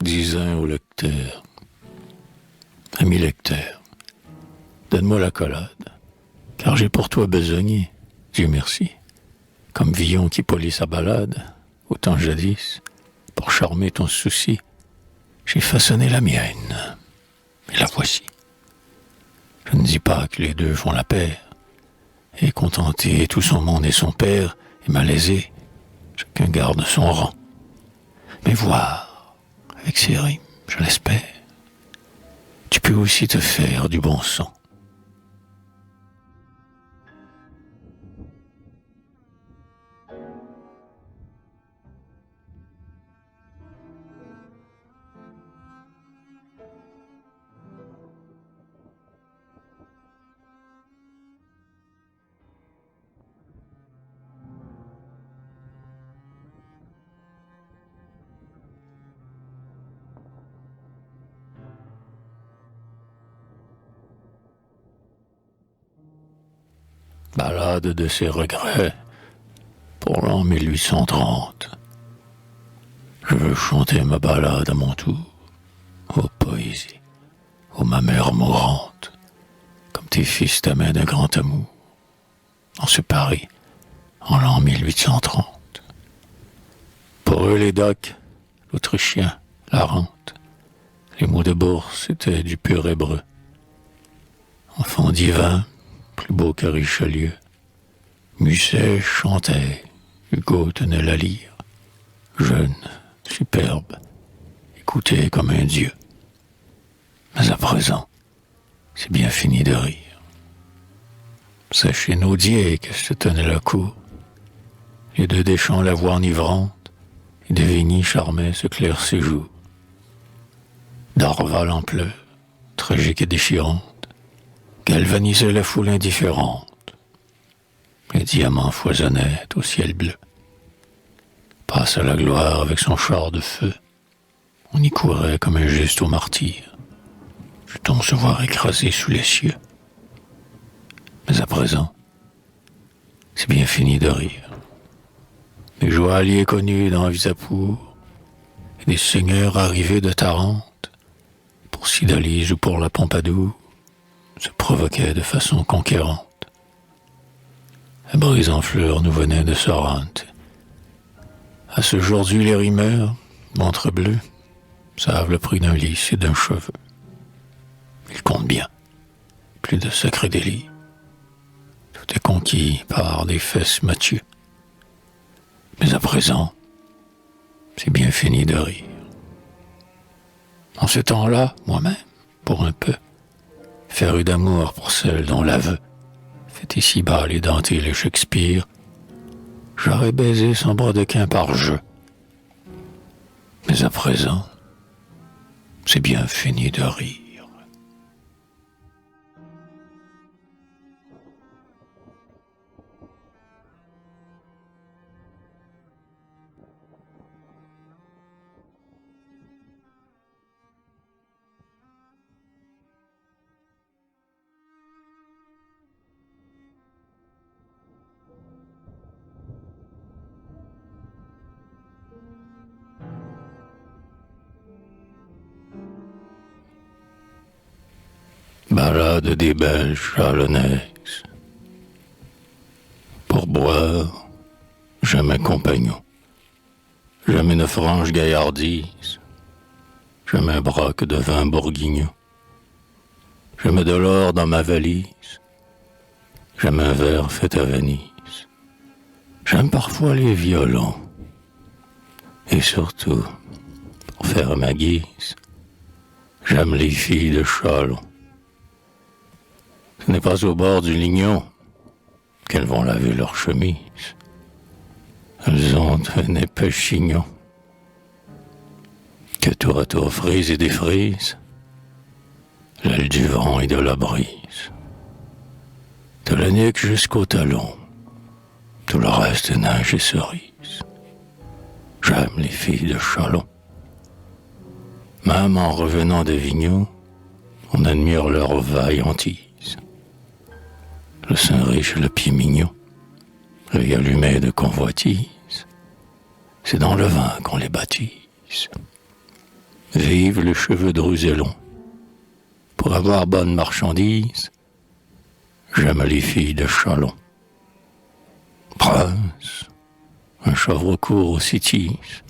disais au lecteur, ami lecteur, donne-moi la collade, car j'ai pour toi besogné, Dieu merci, comme Villon qui polit sa balade, autant jadis, pour charmer ton souci, j'ai façonné la mienne, et la voici. Je ne dis pas que les deux font la paire, et contenter tout son monde et son père, et malaisé, chacun garde son rang. Mais voir, avec ces rimes, je l'espère, tu peux aussi te faire du bon sang. Ballade de ses regrets pour l'an 1830. Je veux chanter ma ballade à mon tour, ô poésie, ô ma mère mourante, comme tes fils t'amènent un grand amour, en ce Paris, en l'an 1830. Pour eux les docs, l'autrichien, la rente, les mots de bourse étaient du pur hébreu. Enfant divin, plus beau que Richelieu, Musset chantait, Hugo tenait la lyre, jeune, superbe, écoutait comme un dieu. Mais à présent, c'est bien fini de rire. C'est chez Naudier que se tenait la cour. Les deux Deschamps la voix enivrante, et de Vigny charmait ce clair séjour. Dorval en pleurs, tragique et déchirante, galvanisait la foule indifférente. Les diamants foisonnaient au ciel bleu. Passe à la gloire avec son char de feu. On y courait comme un geste au martyr. Peut-on se voir écrasé sous les cieux? Mais à présent, c'est bien fini de rire. Des joailliers connus dans Visapour, et des seigneurs arrivés de Tarente, pour Cydalise ou pour la Pompadour, se provoquaient de façon conquérante. La brise en fleurs nous venait de Sorrente. À ce jour-là, les rimeurs, ventre bleu, savent le prix d'un lys et d'un cheveu. Ils comptent bien, plus de sacrés délits. Tout est conquis par des fesses Mathieu. Mais à présent, c'est bien fini de rire. En ce temps-là, moi-même, pour un peu, féru d'amour pour celle dont l'aveu fait ici-bas les Dante et les Shakespeare, j'aurais baisé son brodequin par jeu. Mais à présent, c'est bien fini de rire. Ballade des belles chalonnaises. Pour boire, jamais compagnon, jamais une franche gaillardise, jamais un broc de vin bourguignon, jamais de l'or dans ma valise, jamais un verre fait à Venise. J'aime parfois les violons, et surtout, pour faire ma guise, j'aime les filles de Chalon. Ce n'est pas au bord du Lignon qu'elles vont laver leur chemise. Elles ont un épais chignon que tour à tour frise et défrise l'aile du vent et de la brise. De la nuque jusqu'au talon, tout le reste est neige et cerise. J'aime les filles de Chalon. Même en revenant d'Avignon, on admire leur vaillantise. Le sein riche et le pied mignon, l'œil allumé de convoitise, c'est dans le vin qu'on les baptise. Vive les cheveux drus et longs. Pour avoir bonne marchandise, j'aime les filles de Chalon. Prince, un chèvre court aussi tisse,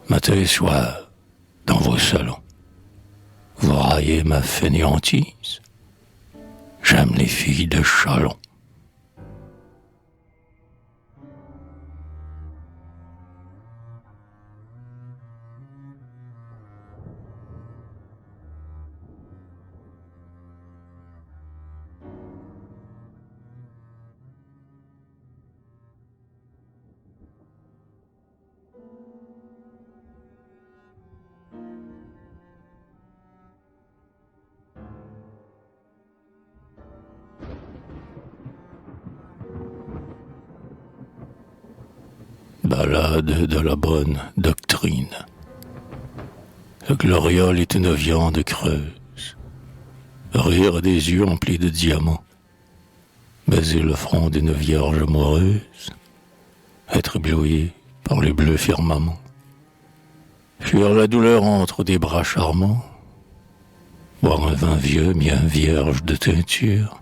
matin et soir, dans vos salons. Vous raillez ma fainéantise, j'aime les filles de Chalon. Ballade de la bonne doctrine. Le gloriole est une viande creuse, rire des yeux emplis de diamants, baiser le front d'une vierge amoureuse, être ébloui par les bleus firmaments, fuir la douleur entre des bras charmants, boire un vin vieux bien vierge de teinture,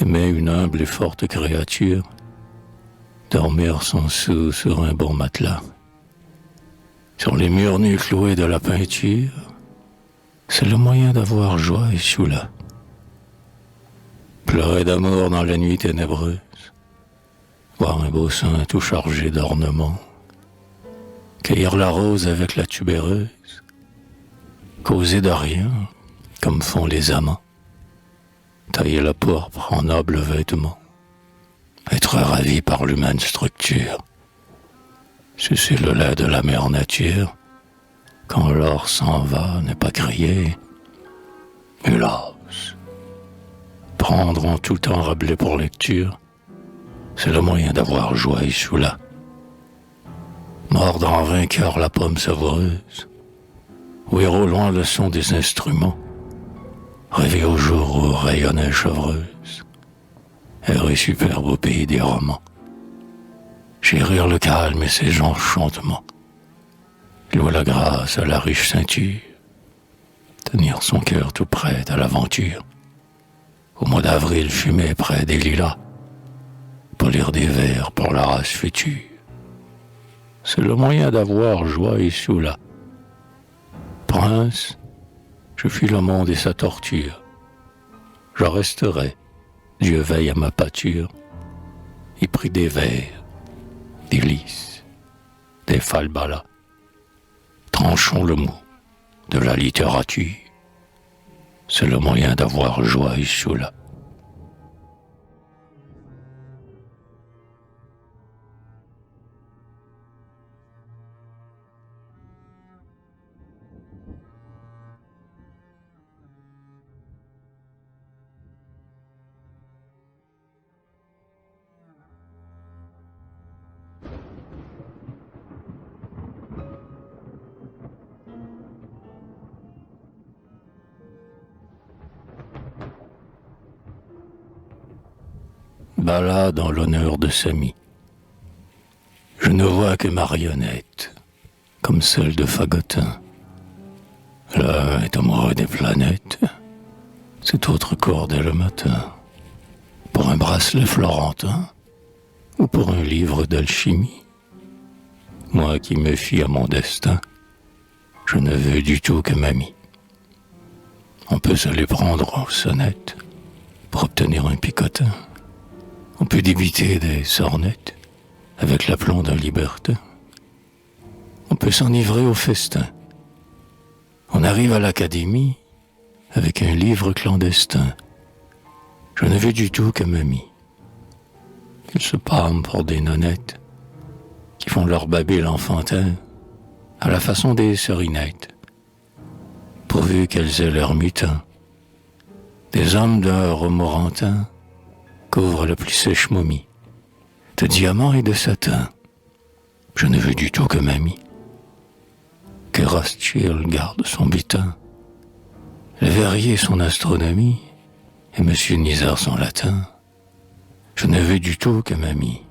aimer une humble et forte créature, dormir sans sou sur un bon matelas. Sur les murs nus cloués de la peinture, c'est le moyen d'avoir joie et choula. Pleurer d'amour dans la nuit ténébreuse, voir un beau sein tout chargé d'ornements, cueillir la rose avec la tubéreuse, causer de rien, comme font les amants, tailler la pourpre en nobles vêtements, être ravi par l'humaine structure, sucer le lait de la mère nature, quand l'or s'en va, n'est pas crier, hélas. Prendre en tout temps Rabelais pour lecture, c'est le moyen d'avoir joie et choula. Mordre en vainqueur la pomme savoureuse, ouïr au loin le son des instruments, rêver au jour où rayonnait chevreuse, errer superbe au pays des romans, chérir le calme et ses enchantements, louer la grâce à la riche ceinture, tenir son cœur tout prêt à l'aventure, au mois d'avril fumer près des lilas, polir des vers pour la race future. C'est le moyen d'avoir joie et choula. Prince, je fuis le monde et sa torture. Je resterai, Dieu veille à ma pâture, y pris des vers, des lys, des falbalas. Tranchons le mot de la littérature. C'est le moyen d'avoir joie et choula. Ballade en l'honneur de Samy. Je ne vois que marionnettes, comme celle de Fagotin. L'un est amoureux des planètes, cet autre court dès le matin. Pour un bracelet florentin, ou pour un livre d'alchimie. Moi qui me fie à mon destin, je ne veux du tout que mamie. On peut se les prendre aux sonnettes pour obtenir un picotin. On peut débiter des sornettes avec l'aplomb d'un libertin. On peut s'enivrer au festin. On arrive à l'académie avec un livre clandestin. Je ne veux du tout que mamie. Ils se pâment pour des nonnettes qui font leur babil enfantin à la façon des serinettes, pourvu qu'elles aient leur mutin. Des hommes d'un romorantin couvrent la plus sèche momie de diamants et de satin. Je ne veux du tout que mamie, que Rothschild garde son butin, le Verrier son astronomie et Monsieur Nizar son latin. Je ne veux du tout que mamie.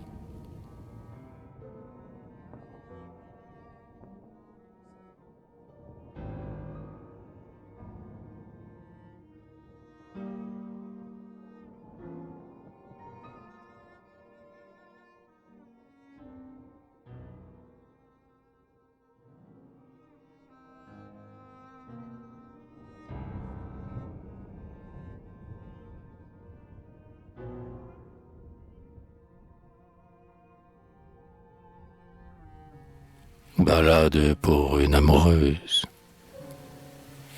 Ballade pour une amoureuse.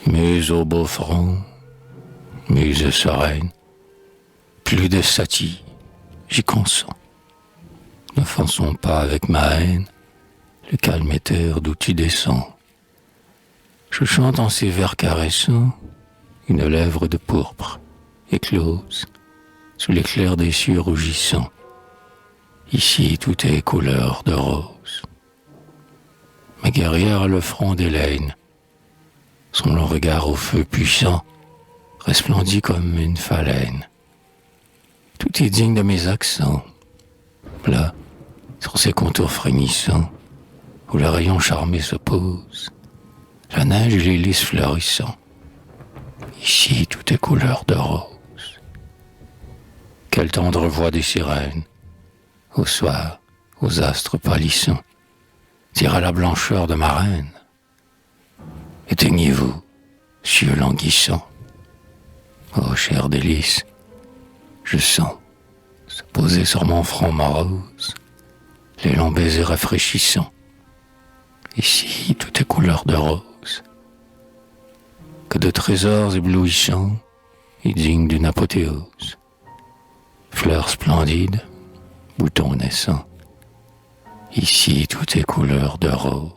Muse au beau front, muse sereine, plus de satie, j'y consens. N'offensons pas avec ma haine le calme éther d'où tu descends. Je chante en ces vers caressants une lèvre de pourpre éclose sous l'éclair des cieux rougissants. Ici tout est couleur de rose. Ma guerrière a le front d'Hélène, son long regard au feu puissant resplendit comme une phalène. Tout est digne de mes accents, là, sur ces contours frémissants, où le rayon charmé se pose, la neige et les lys fleurissants. Ici tout est couleur de rose. Quelle tendre voix des sirènes, au soir, aux astres pâlissants, tire à la blancheur de ma reine. Éteignez-vous, cieux languissants. Ô cher délice, je sens se poser sur mon front morose les longs baisers rafraîchissants. Ici tout est couleur de rose. Que de trésors éblouissants et dignes d'une apothéose. Fleurs splendides, boutons naissants. Ici tout est couleur de rose.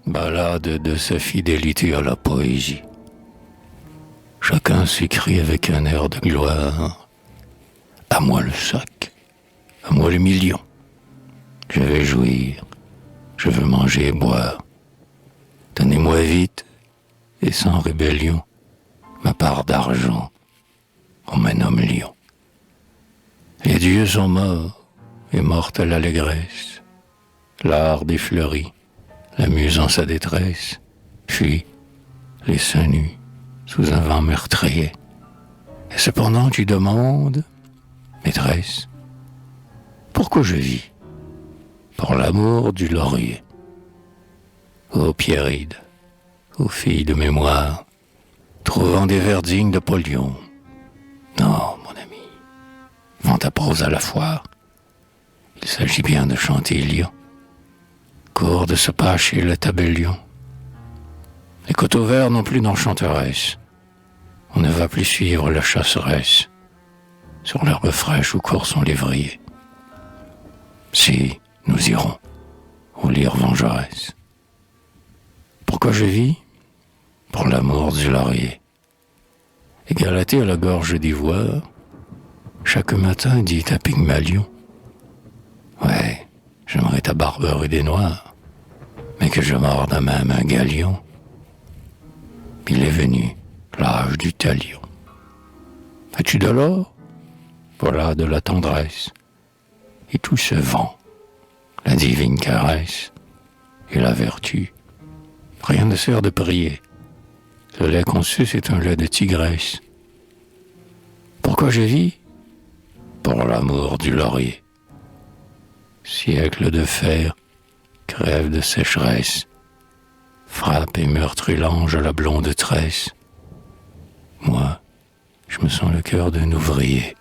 Ballade de sa fidélité à la poésie. Chacun s'écrie avec un air de gloire. À moi le sac, à moi le million. Je veux jouir, je veux manger et boire. Donnez-moi vite et sans rébellion ma part d'argent, on me nomme lion. Les dieux sont morts et morte l'allégresse. L'art défleurit, la muse en sa détresse, fuit les seins nus sous un vent meurtrier. Et cependant tu demandes, maîtresse, pourquoi je vis? Pour l'amour du laurier. Ô Pierride, ô fille de mémoire, trouvant des vers dignes de Polion. Non, mon ami, vends ta prose à la foire. Il s'agit bien de chanter Ilion. Cours de ce pas chez le tabellion. Les coteaux verts n'ont plus d'enchanteresse. On ne va plus suivre la chasseresse. Sur l'herbe fraîche où court son lévrier. Si, nous irons au lire vengeresse. Pourquoi je vis? Pour l'amour du laurier. Et Galatée à la gorge d'ivoire, chaque matin dit à Pygmalion: ouais, j'aimerais ta barbe des noirs, mais que je morde à même un galion. Il est venu l'âge du talion. As-tu de l'or? Voilà de la tendresse. Et tout se vend, la divine caresse et la vertu. Rien ne sert de prier. Le lait qu'on suce est un lait de tigresse. Pourquoi je vis? Pour l'amour du laurier. Siècle de fer crève de sécheresse, frappe et meurtre l'ange à la blonde tresse. Moi, je me sens le cœur d'un ouvrier,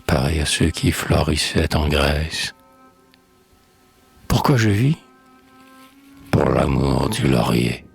pareil à ceux qui florissaient en Grèce. Pourquoi je vis? Pour l'amour du laurier.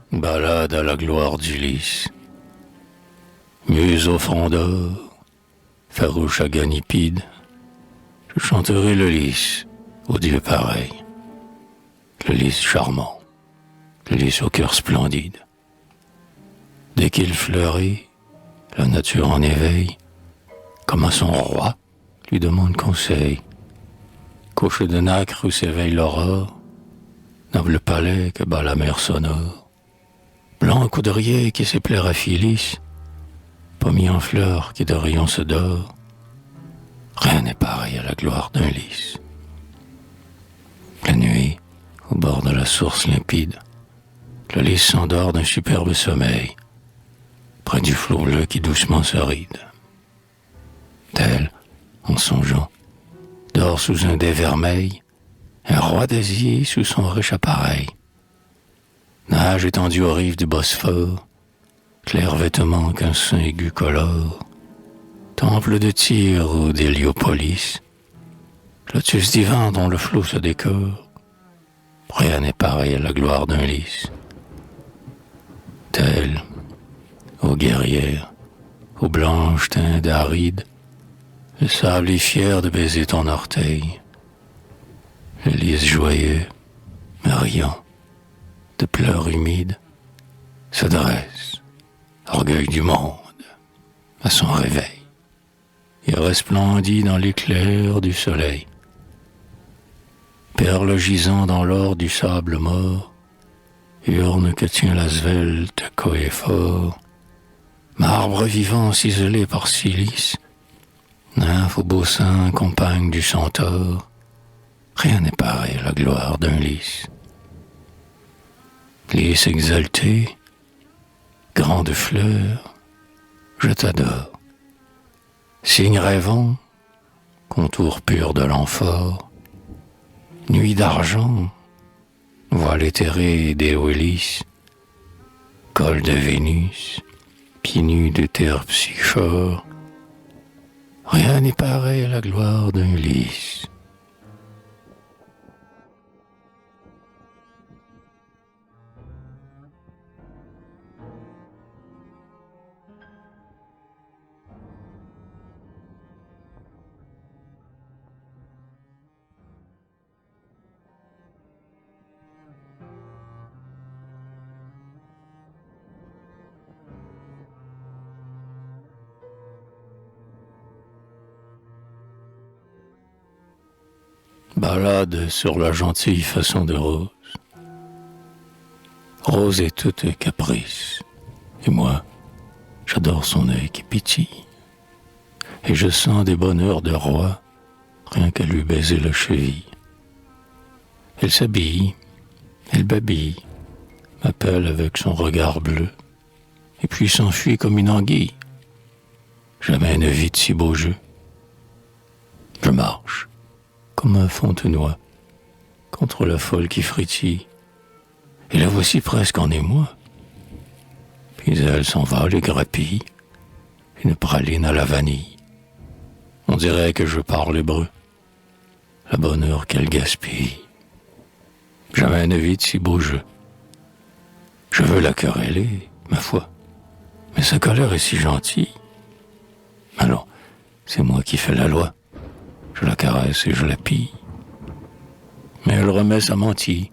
Ballade à la gloire d'Ulysse. Muse au front d'or, farouche aganipide, Je chanterai le lys aux dieux pareils, le lys charmant, le lys au cœur splendide. Dès qu'il fleurit, la nature en éveille, comme à son roi lui demande conseil. Couche de nacre où s'éveille l'aurore, noble palais que bat la mer sonore. Blanc coudrier qui sait plaire à Phyllis, pommier en fleurs qui de rayons se dore. Rien n'est pareil à la gloire d'un lys. La nuit, au bord de la source limpide, le lys s'endort d'un superbe sommeil, près du flot bleu qui doucement se ride. Tel, en songeant, dort sous un dais vermeil, un roi d'Asie sous son riche appareil. Nage étendu aux rives du Bosphore, clair vêtement qu'un sein aigu colore. Temple de Tyr ou d'Héliopolis, lotus divin dont le flot se décore. Rien n'est pareil à la gloire d'un lys. Tel, ô guerrière, aux blanches teintes arides, le sable est fier de baiser ton orteil. Le lys joyeux, riant, de pleurs humides, se dresse, orgueil du monde, à son réveil. Il resplendit dans l'éclair du soleil. Perle gisant dans l'or du sable mort, urne que tient la svelte coëphore, marbre vivant ciselé par silice, nymphe au beau sein, compagne du centaure, rien n'est pareil à la gloire d'un lys. Lys exalté, grand de fleurs, je t'adore. Signe rêvant, contour pur de l'amphore, nuit d'argent, voile éthéré d'Éolis, col de Vénus, pieds nus de terre psychore, rien n'est pareil à la gloire d'un lys. Ballade sur la gentille façon de Rose. Rose est toute caprice, et moi, j'adore son œil qui pétille, et je sens des bonheurs de roi, rien qu'à lui baiser la cheville. Elle s'habille, elle babille, m'appelle avec son regard bleu, et puis s'enfuit comme une anguille. Jamais ne vit de si beau jeu. Je marche, comme un fontenoy, contre la folle qui frétille, et la voici presque en émoi. Puis elle s'envole et grappille, une praline à la vanille. On dirait que je parle hébreu, la bonne heure qu'elle gaspille. Jamais ne vit de si beau jeu. Je veux la quereller, ma foi, mais sa colère est si gentille. Alors, c'est moi qui fais la loi. Je la caresse et je la pille. Mais elle remet sa mantille,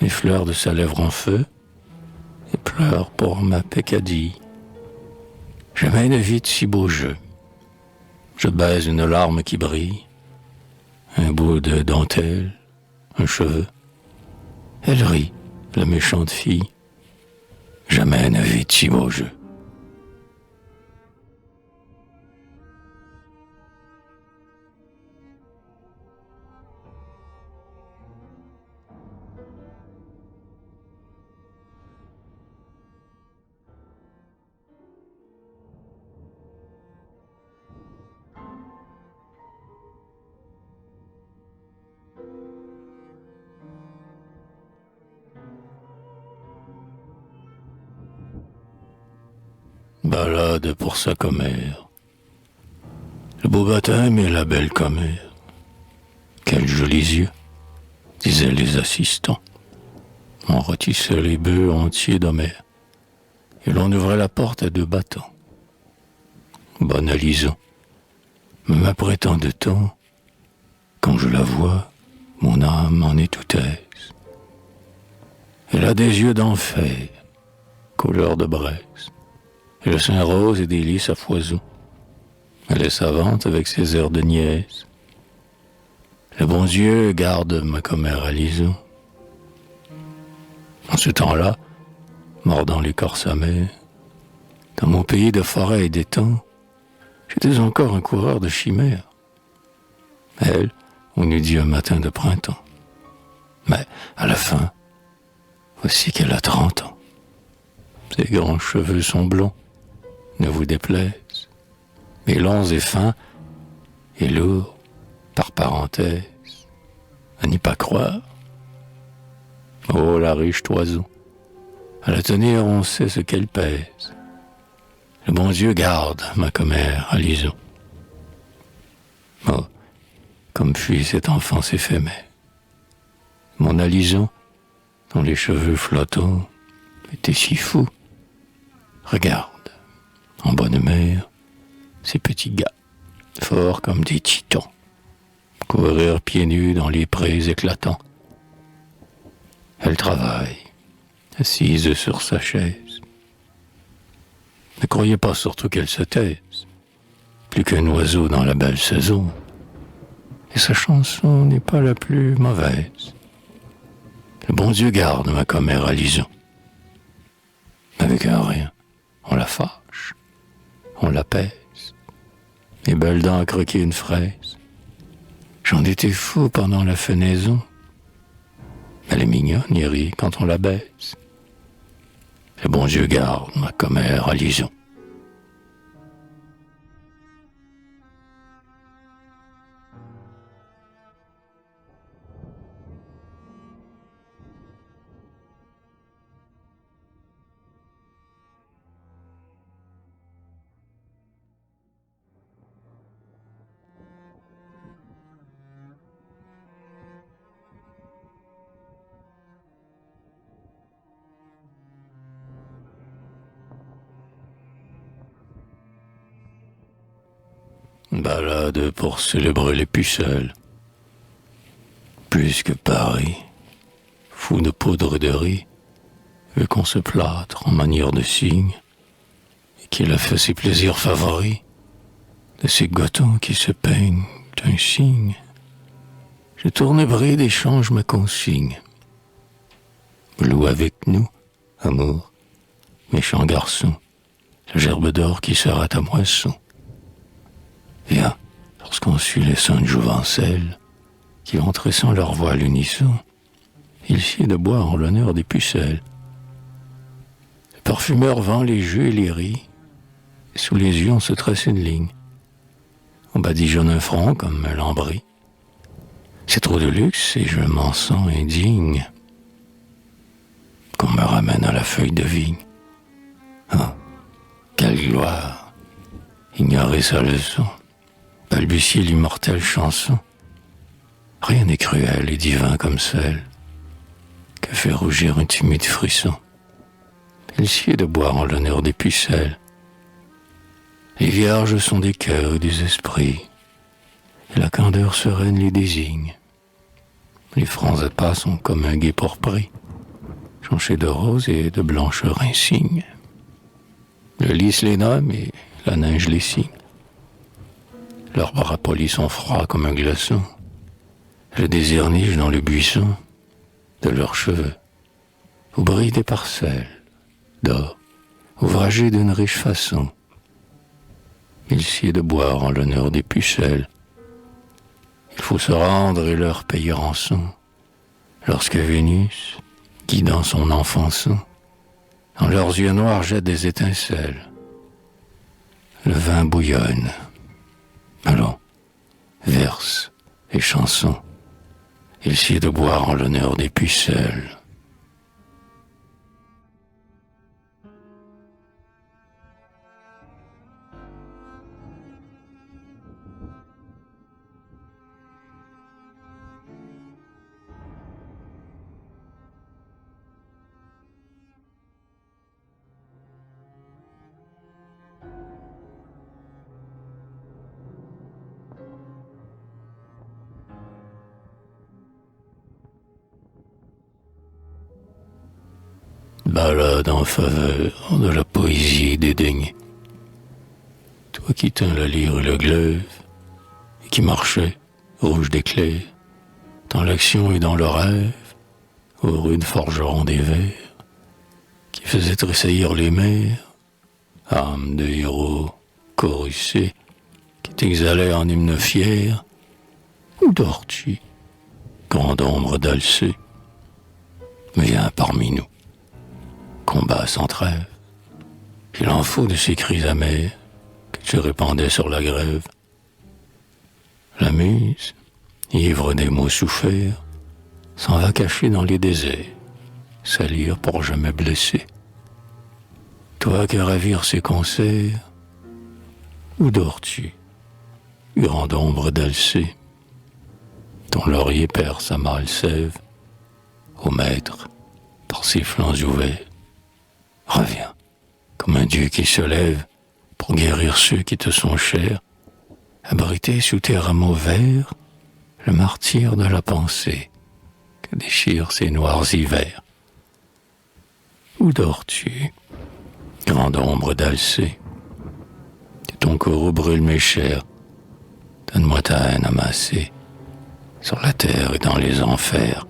mes fleurs de sa lèvre en feu, et pleure pour ma peccadille. Jamais ne vit de si beau jeu. Je baise une larme qui brille, un bout de dentelle, un cheveu. Elle rit, la méchante fille. Jamais ne vit de si beau jeu. Ballade pour sa commère. Le beau baptême et la belle commère. Quels jolis yeux, disaient les assistants. On rôtissait les bœufs entiers d'Homère, et l'on ouvrait la porte à deux battants. Bonne alison, me m'apprêtant de temps, Quand je la vois, mon âme en est tout aise. Elle a des yeux d'enfer, couleur de braise, et le sein rose et des lys à foison. Elle est savante avec ses airs de niaise. Le bon Dieu garde ma commère à l'ison. En ce temps-là, mordant l'écorce amère, dans mon pays de forêt et d'étangs, j'étais encore un coureur de chimères. Elle, on eût dit un matin de printemps. Mais, à la fin, voici qu'elle a 30 ans. Ses grands cheveux sont blonds, ne vous déplaise, mais longs et fins, et lourds, par parenthèse, à n'y pas croire. Oh, la riche toison, à la tenir on sait ce qu'elle pèse. Le bon Dieu garde ma commère à l'ison. Oh, comme fuit cette enfance éphémère. Mon alison, dont les cheveux flottants, était si fou. Regarde, en bonne mer, ces petits gars, forts comme des titans, courir pieds nus dans les prés éclatants. Elle travaille, assise sur sa chaise. Ne croyez pas surtout qu'elle se taise, plus qu'un oiseau dans la belle saison. Et sa chanson n'est pas la plus mauvaise. Le bon Dieu garde ma commère à l'ison. Avec un rien, on la fâche, on la pèse. Les belles dents à croquer une fraise. J'en étais fou pendant la fenaison. Elle est mignonne et rit quand on la baise. Le bon Dieu garde ma commère à l'ison. Balade pour célébrer les pucelles. Puisque Paris, fou de poudre et de riz, veut qu'on se plâtre en manière de cygne, et qu'il a fait ses plaisirs favoris, de ces gotons qui se peignent d'un signe. Je tourne bride et change ma consigne. Loue avec nous, amour, méchant garçon, la gerbe d'or qui sera ta moisson. Viens, lorsqu'on suit les saintes jouvencelles, qui vont tressant leur voix à l'unisson, il sied de boire en l'honneur des pucelles. Le parfumeur vend les jeux et les riz, et sous les yeux on se tresse une ligne. On badigeonne un front comme un lambris. C'est trop de luxe et je m'en sens indigne. Qu'on me ramène à la feuille de vigne. Ah, quelle gloire! Ignorer sa leçon, balbutier l'immortelle chanson. Rien n'est cruel et divin comme celle que fait rougir un timide frisson. Il sied de boire en l'honneur des pucelles. Les vierges sont des cœurs et des esprits, et la candeur sereine les désigne. Les francs à pas sont comme un guet pourpris, jonchés de rose et de blancheur insigne. Le lys les nomme et la neige les signe. Leurs bras polis sont froids comme un glaçon. Le désir nige dans le buisson de leurs cheveux, où brillent des parcelles d'or, ouvragées d'une riche façon. Il sied de boire en l'honneur des pucelles. Il faut se rendre et leur payer rançon, lorsque Vénus, guidant son enfançon, dans leurs yeux noirs jette des étincelles. Le vin bouillonne. Allons, verse et chanson. Il sied de boire en l'honneur des pucelles. balade en faveur de la poésie dédaignée. Toi qui tins la lyre et le glaive, et qui marchais, rouge d'éclair, dans l'action et dans le rêve, aux rudes forgerons des vers, qui faisaient tressaillir les mers, âme de héros corussés, qui t'exhalait en hymne fier. Où dors-tu, grande ombre d'Alcée? Viens parmi nous, combat sans trêve. Il en faut de ces cris amers que tu répandais sur la grève. La muse, ivre des mots soufferts, s'en va cacher dans les déserts, salir pour jamais blesser. Toi qui ravires ses concerts, où dors-tu, grande ombre d'Alcée? Ton laurier perd sa mâle sève, ô maître, par ses flancs ouverts. Reviens, comme un dieu qui se lève pour guérir ceux qui te sont chers, abrité sous tes rameaux verts, le martyr de la pensée que déchirent ces noirs hivers. Où dors-tu, grande ombre d'Alcée? Que ton courroux brûle mes chairs, donne-moi ta haine amassée sur la terre et dans les enfers.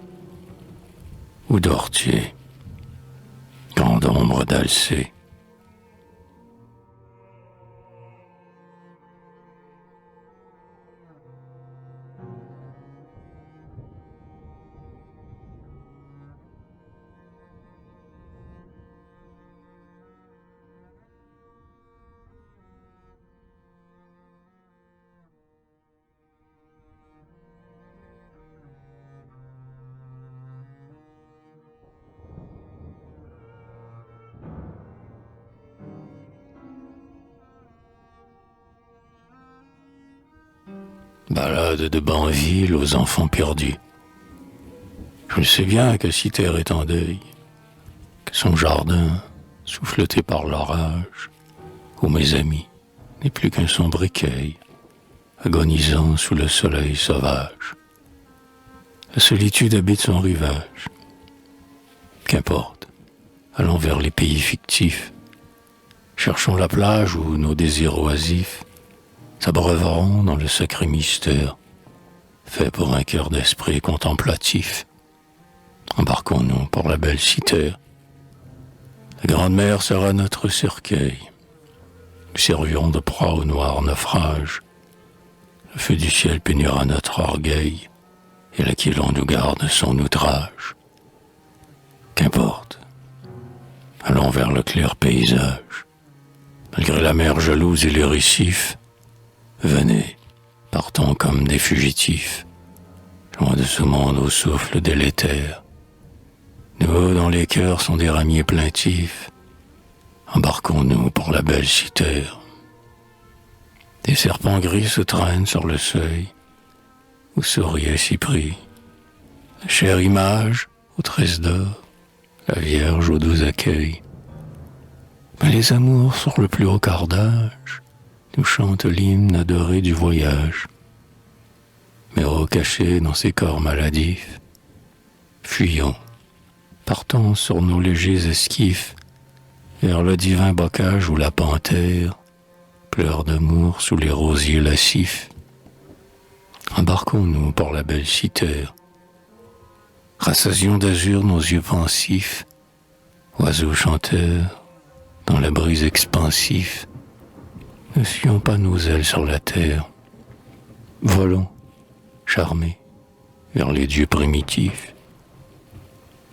Où dors-tu, grande ombre d'Alcée? Balade de Banville aux enfants perdus. Je le sais bien que si terre est en deuil, que son jardin, souffleté par l'orage, où mes amis, n'est plus qu'un sombre écueil, agonisant sous le soleil sauvage. La solitude habite son rivage. Qu'importe, allons vers les pays fictifs, cherchons la plage où nos désirs oisifs s'abreuveront dans le sacré mystère, fait pour un cœur d'esprit contemplatif. Embarquons-nous pour la belle cité. La grande mer sera notre cercueil. Nous servions de proie au noir naufrage. Le feu du ciel punira notre orgueil, et l'Aquilon nous garde son outrage. Qu'importe, allons vers le clair paysage. Malgré la mer jalouse et les récifs, venez, partons comme des fugitifs, loin de ce monde au souffle délétère. Nous, dont les cœurs sont des ramiers plaintifs, embarquons-nous pour la belle cité. Des serpents gris se traînent sur le seuil, où souriait Cypris. La chère image, aux tresses d'or, la Vierge aux doux accueils. Mais les amours sur le plus haut cordage nous chantent l'hymne adoré du voyage. Mais cachés dans ces corps maladifs, fuyons, partons sur nos légers esquifs vers le divin bocage où la panthère pleure d'amour sous les rosiers lascifs. Embarquons-nous pour la belle cité. Rassasions d'azur nos yeux pensifs, oiseaux chanteurs dans la brise expansif. Ne scions pas nos ailes sur la terre. Volons, charmés, vers les dieux primitifs.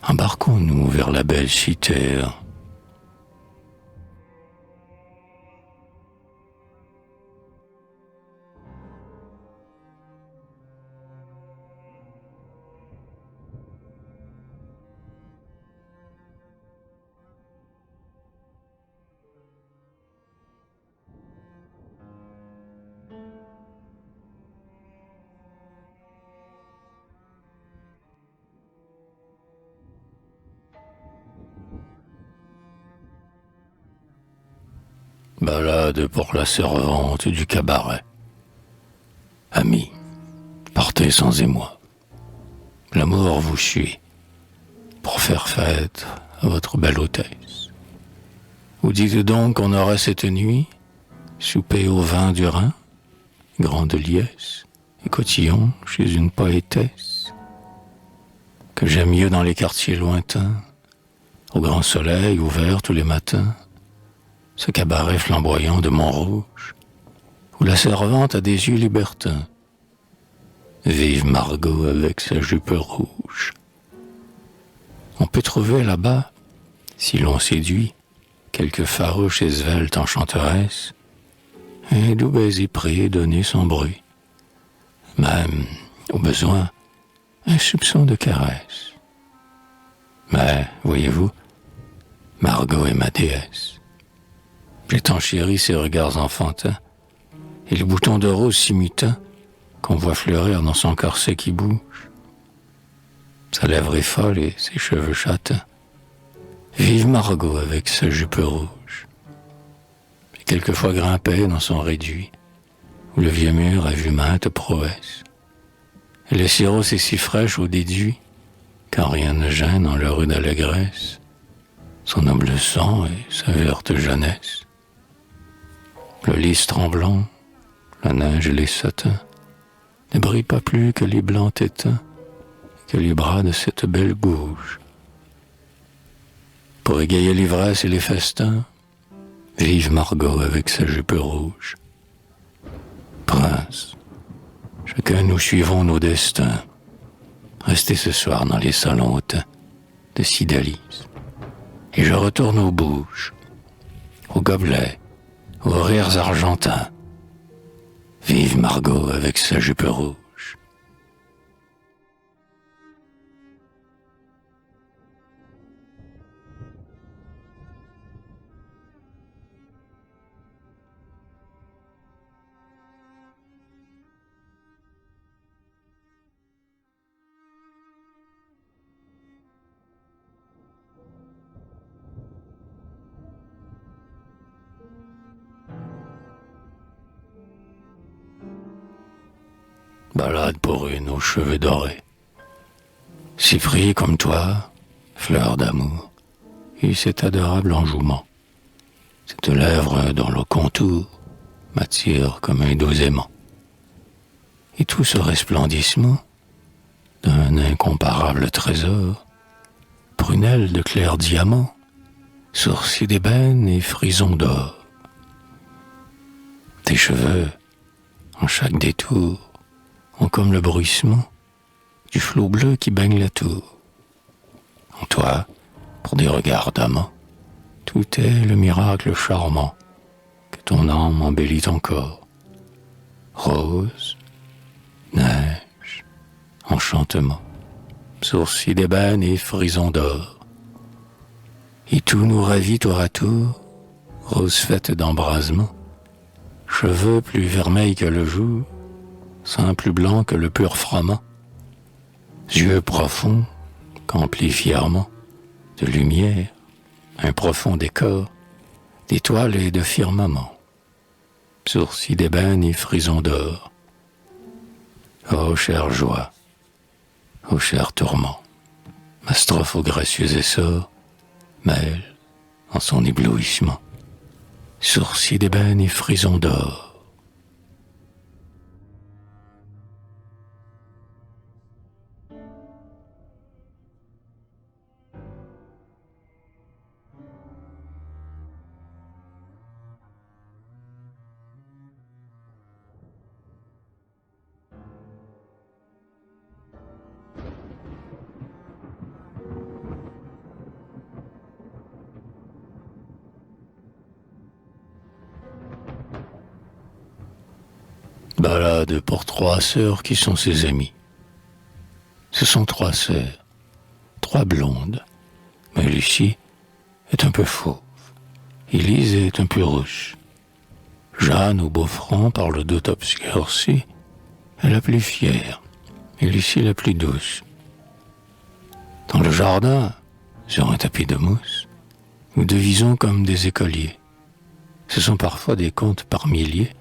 Embarquons-nous vers la belle cité. Balade pour la servante du cabaret. Amis, partez sans émoi. La mort vous suit. Pour faire fête à votre belle hôtesse. Vous dites donc qu'on aura cette nuit souper au vin du Rhin, grande liesse et cotillon chez une poétesse, que j'aime mieux dans les quartiers lointains, au grand soleil ouvert tous les matins, ce cabaret flamboyant de Montrouge, où la servante a des yeux libertins. Vive Margot avec sa jupe rouge. On peut trouver là-bas, si l'on séduit, quelque farouche et svelte enchanteresse, un doux baiser prêt donner son bruit, même, au besoin, un soupçon de caresse. Mais, voyez-vous, Margot est ma déesse. J'ai tant chéri ses regards enfantins, et le bouton de rose si mutin qu'on voit fleurir dans son corset qui bouge. Sa lèvre est folle et ses cheveux châtains. Vive Margot avec sa jupe rouge. J'ai quelquefois grimpé dans son réduit, où le vieux mur a vu maintes prouesses. Et le sirop est si fraîche au déduit, car rien ne gêne dans le rue d'allégresse son noble sang et sa verte jeunesse. Le lys tremblant, la neige et les satins ne brillent pas plus que les blancs tétins, que les bras de cette belle gouge. Pour égayer l'ivresse et les festins, vive Margot avec sa jupe rouge. Prince, chacun nous suivons nos destins. Restez ce soir dans les salons hautains de Cydalise, et je retourne aux bouges, aux gobelets, aux rires argentins. Vive Margot avec sa jupe rouge. Balade pour une aux cheveux dorés. Si pris comme toi, fleur d'amour, et cet adorable enjouement, cette lèvre dont le contour m'attire comme un doux aimant. Et tout ce resplendissement d'un incomparable trésor, prunelle de clair diamant, sourcils d'ébène et frisons d'or. Tes cheveux, en chaque détour, ont comme le bruissement du flot bleu qui baigne la tour. En toi, pour des regards d'amant, tout est le miracle charmant que ton âme embellit encore. Rose, neige, enchantement, sourcils d'ébène et frisons d'or. Et tout nous ravit tour à tour, rose faite d'embrasement, cheveux plus vermeils que le jour, sein plus blanc que le pur froment, yeux profonds qu'emplit fièrement de lumière un profond décor d'étoiles et de firmament, sourcils d'ébène et frisons d'or. Ô chère joie, ô cher tourment, ma strophe au gracieux essor mêle en son éblouissement, sourcils d'ébène et frisons d'or. Balade pour 3 sœurs qui sont ses amies. Ce sont 3 sœurs, 3 blondes, mais Lucie est un peu fauve, Élise est un peu rouge. Jeanne au beau front par le dos obscurci est la plus fière, et Lucie la plus douce. Dans le jardin, sur un tapis de mousse, nous devisons comme des écoliers. Ce sont parfois des contes par milliers,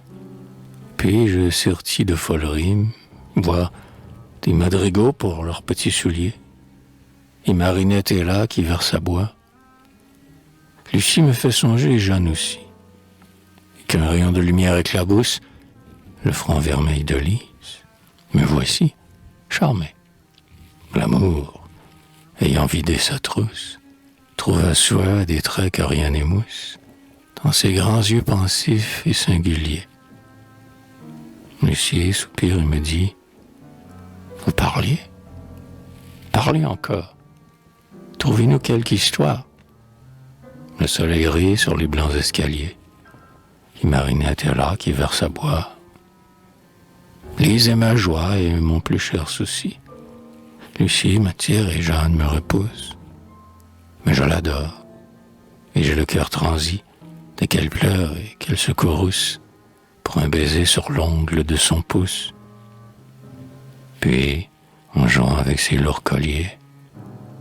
puis-je sertis de folles rimes, voire des madrigaux pour leurs petits souliers. et Marinette est là qui verse à boire. Lucie me fait songer Jeanne aussi, et qu'un rayon de lumière éclabousse le front vermeil de Lise. Me voici, charmé. L'amour, ayant vidé sa trousse, trouve à soi des traits que rien n'émousse, dans ses grands yeux pensifs et singuliers. Lucie soupire et me dit « Vous parliez? Parlez encore. Trouvez-nous quelque histoire. » Le soleil rit sur les blancs escaliers. Et Marinette est là qui verse à boire. Lise est ma joie et mon plus cher souci. Lucie m'attire et Jeanne me repousse. Mais je l'adore, et j'ai le cœur transi dès qu'elle pleure et qu'elle se courrouce pour un baiser sur l'ongle de son pouce. Puis, en jouant avec ses lourds colliers,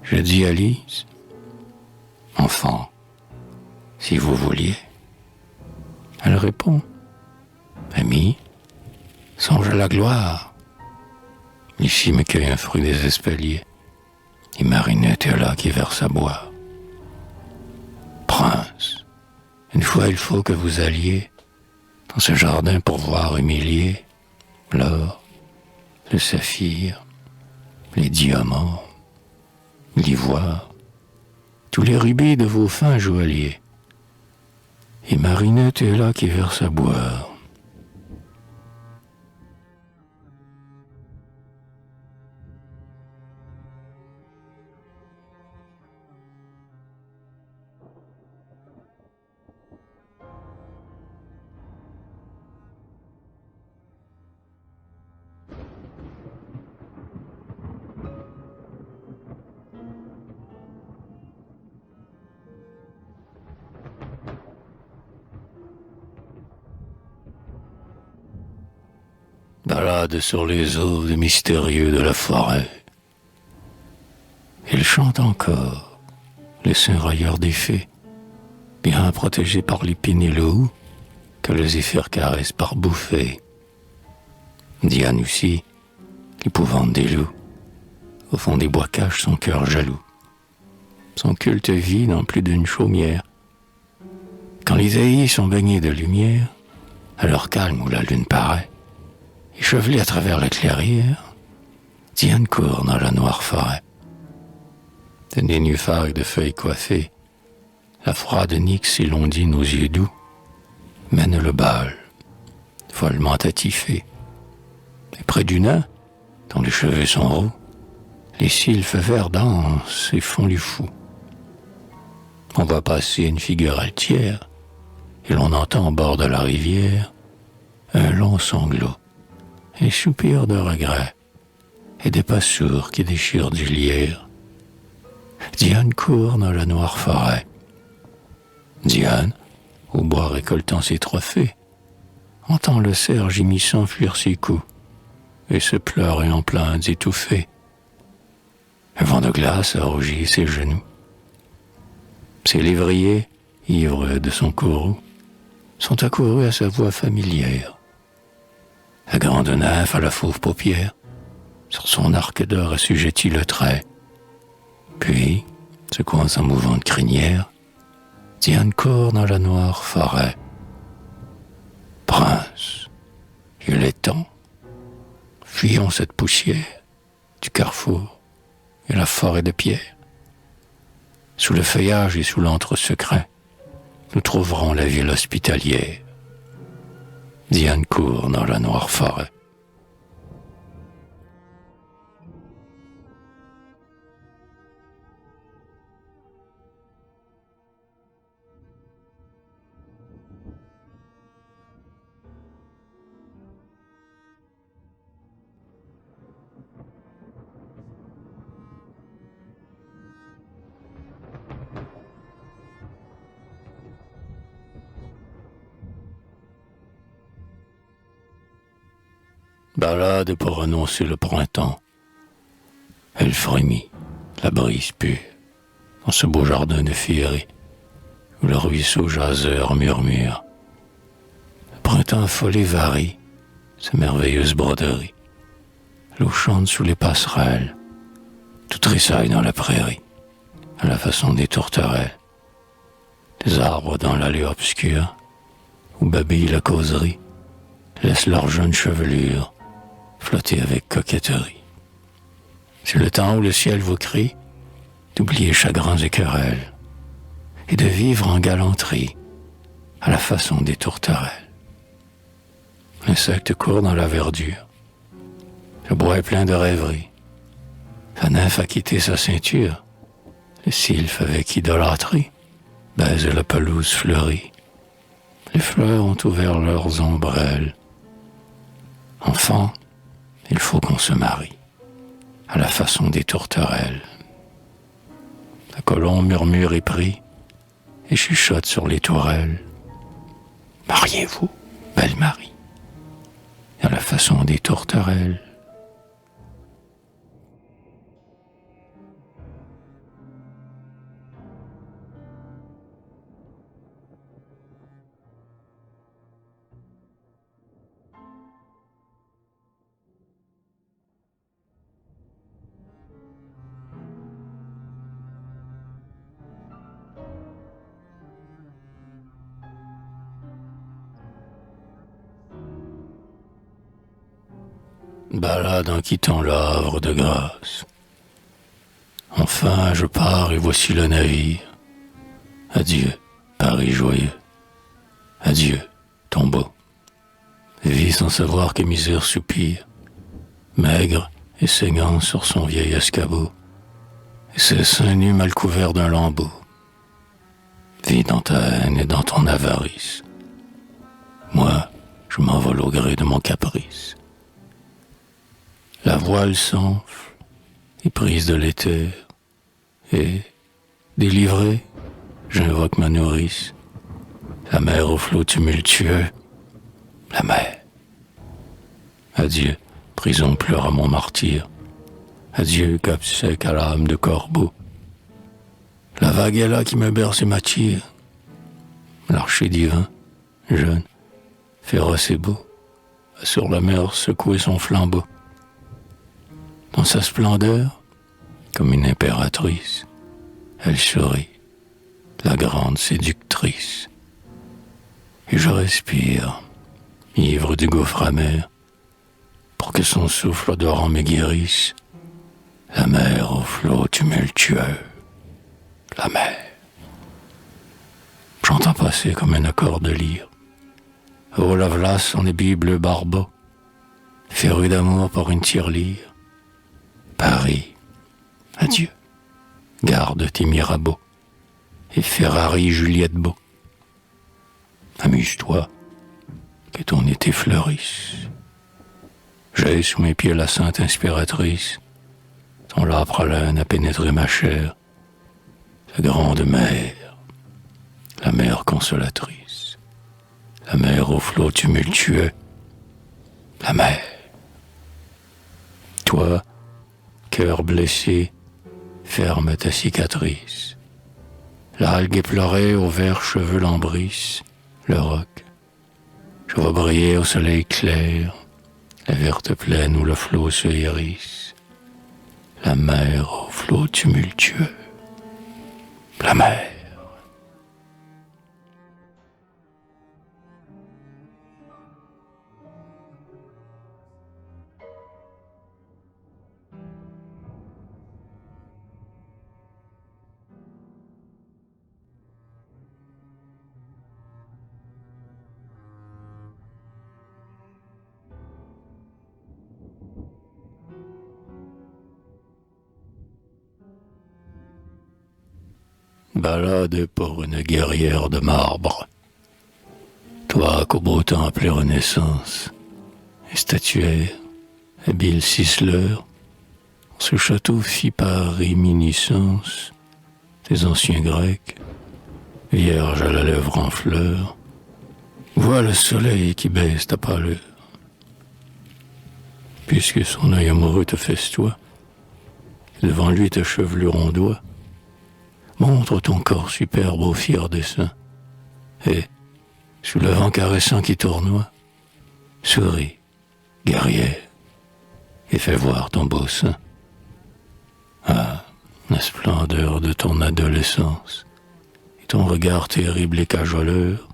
je dis à Lise, « Enfant, si vous vouliez. » Elle répond, « Ami, songe à la gloire. » Lucie me cueille un fruit des espaliers, et Marinette est là qui verse à boire. Prince, une fois il faut que vous alliez dans ce jardin pour voir humilier l'or, le saphir, les diamants, l'ivoire, tous les rubis de vos fins joailliers. Et Marinette est là qui verse à boire. Balade sur les eaux des mystérieux de la forêt. Il chante encore, les saints railleurs des fées, bien protégés par l'épine et le houx, que le zéphyr caresse par bouffées. Diane aussi, l'épouvante des loups, au fond des bois cache son cœur jaloux. Son culte vit dans plus d'une chaumière. Quand les aïs sont baignés de lumière, à leur calme où la lune paraît, échevelée à travers la clairière, Diane court dans la noire forêt. De nénuphars et de feuilles coiffées, la froide nyx et l'ondine aux yeux doux mène le bal, follement attifé. Et près du nain, dont les cheveux sont roux, les sylphes verts dansent et font les fous. On va passer une figure altière, et l'on entend au bord de la rivière un long sanglot, un soupir de regret, et des pas sourds qui déchirent du lierre. Diane court dans la noire forêt. Diane, au bois récoltant ses trophées, entend le cerf gémissant fuir ses coups, et se pleurer en plaintes étouffées. Un vent de glace a rougi ses genoux. Ses lévriers, ivres de son courroux, sont accourus à sa voix familière. La grande nymphe à la fauve paupière, sur son arc d'or assujettit le trait. Puis, secouant sa mouvante crinière, Diane court dans la noire forêt. Prince, il est temps. Fuyons cette poussière du carrefour et la forêt de pierre. Sous le feuillage et sous l'antre secret, nous trouverons la ville hospitalière. Diane court dans la noire forêt. Balade pour annoncer le printemps. Elle frémit, la brise pure, dans ce beau jardin de féerie, où le ruisseau jaseur murmure. Le printemps affolé varie sa merveilleuse broderie. L'eau chante sous les passerelles, tout tressaille dans la prairie, à la façon des tourterelles. Les arbres dans l'allée obscure, où babille la causerie, laissent leur jeune chevelure flotter avec coquetterie. C'est le temps où le ciel vous crie d'oublier chagrins et querelles, et de vivre en galanterie, à la façon des tourterelles. L'insecte court dans la verdure, le bois est plein de rêveries. La nymphe a quitté sa ceinture, les sylphes avec idolâtrie baisent la pelouse fleurie. Les fleurs ont ouvert leurs ombrelles. Enfant, il faut qu'on se marie, à la façon des tourterelles. La colombe murmure épris et chuchote sur les tourelles. Mariez-vous, belle Marie, à la façon des tourterelles. Balade en quittant le havre de grâce. Enfin, je pars et voici le navire. Adieu, Paris joyeux. Adieu, tombeau. Vie sans savoir que misère soupire, maigre et saignant sur son vieil escabeau, et ses seins nus mal couverts d'un lambeau. Vis dans ta haine et dans ton avarice. Moi, je m'envole au gré de mon caprice. La voile s'enfle, éprise de l'éther, et, délivré, j'invoque ma nourrice, la mer aux flots tumultueux, la mer. Adieu, prison pleure à mon martyr, adieu, cap sec à l'âme de corbeau. La vague est là qui me berce et m'attire, l'archer divin, jeune, féroce et beau, a sur la mer secoué son flambeau. Dans sa splendeur, comme une impératrice, elle sourit, la grande séductrice. Et je respire, ivre du gouffre amer, pour que son souffle odorant me guérisse. La mer aux flots tumultueux, la mer. J'entends passer comme un accord de lyre. Oh, la vlace, son ébis bleu barbeau, féru d'amour pour une tirelire. Paris, adieu, garde tes Mirabeau, et Ferrari Juliette Beau. Amuse-toi, que ton été fleurisse. J'ai sous mes pieds la sainte inspiratrice, ton l'âpre haleine a pénétré ma chair, la grande mer, la mer consolatrice, la mer aux flots tumultueux, la mer. Toi, cœur blessé, ferme ta cicatrice. L'algue éplorée aux verts cheveux lambrisse le roc. Je vois briller au soleil clair la verte plaine où le flot se hérisse. La mer aux flots tumultueux, la mer. Ballade pour une guerrière de marbre. Toi qu'au beau temps appelé Renaissance, et statuaire, habile ciseleur, ce château fit par réminiscence des anciens Grecs, vierge à la lèvre en fleurs, vois le soleil qui baisse ta pâleur. Puisque son œil amoureux te festoie, devant lui ta chevelure ondoie, montre ton corps superbe au fier dessein, et, sous le vent caressant qui tournoie, souris, guerrière, et fais voir ton beau sein. La splendeur de ton adolescence et ton regard terrible et cajoleur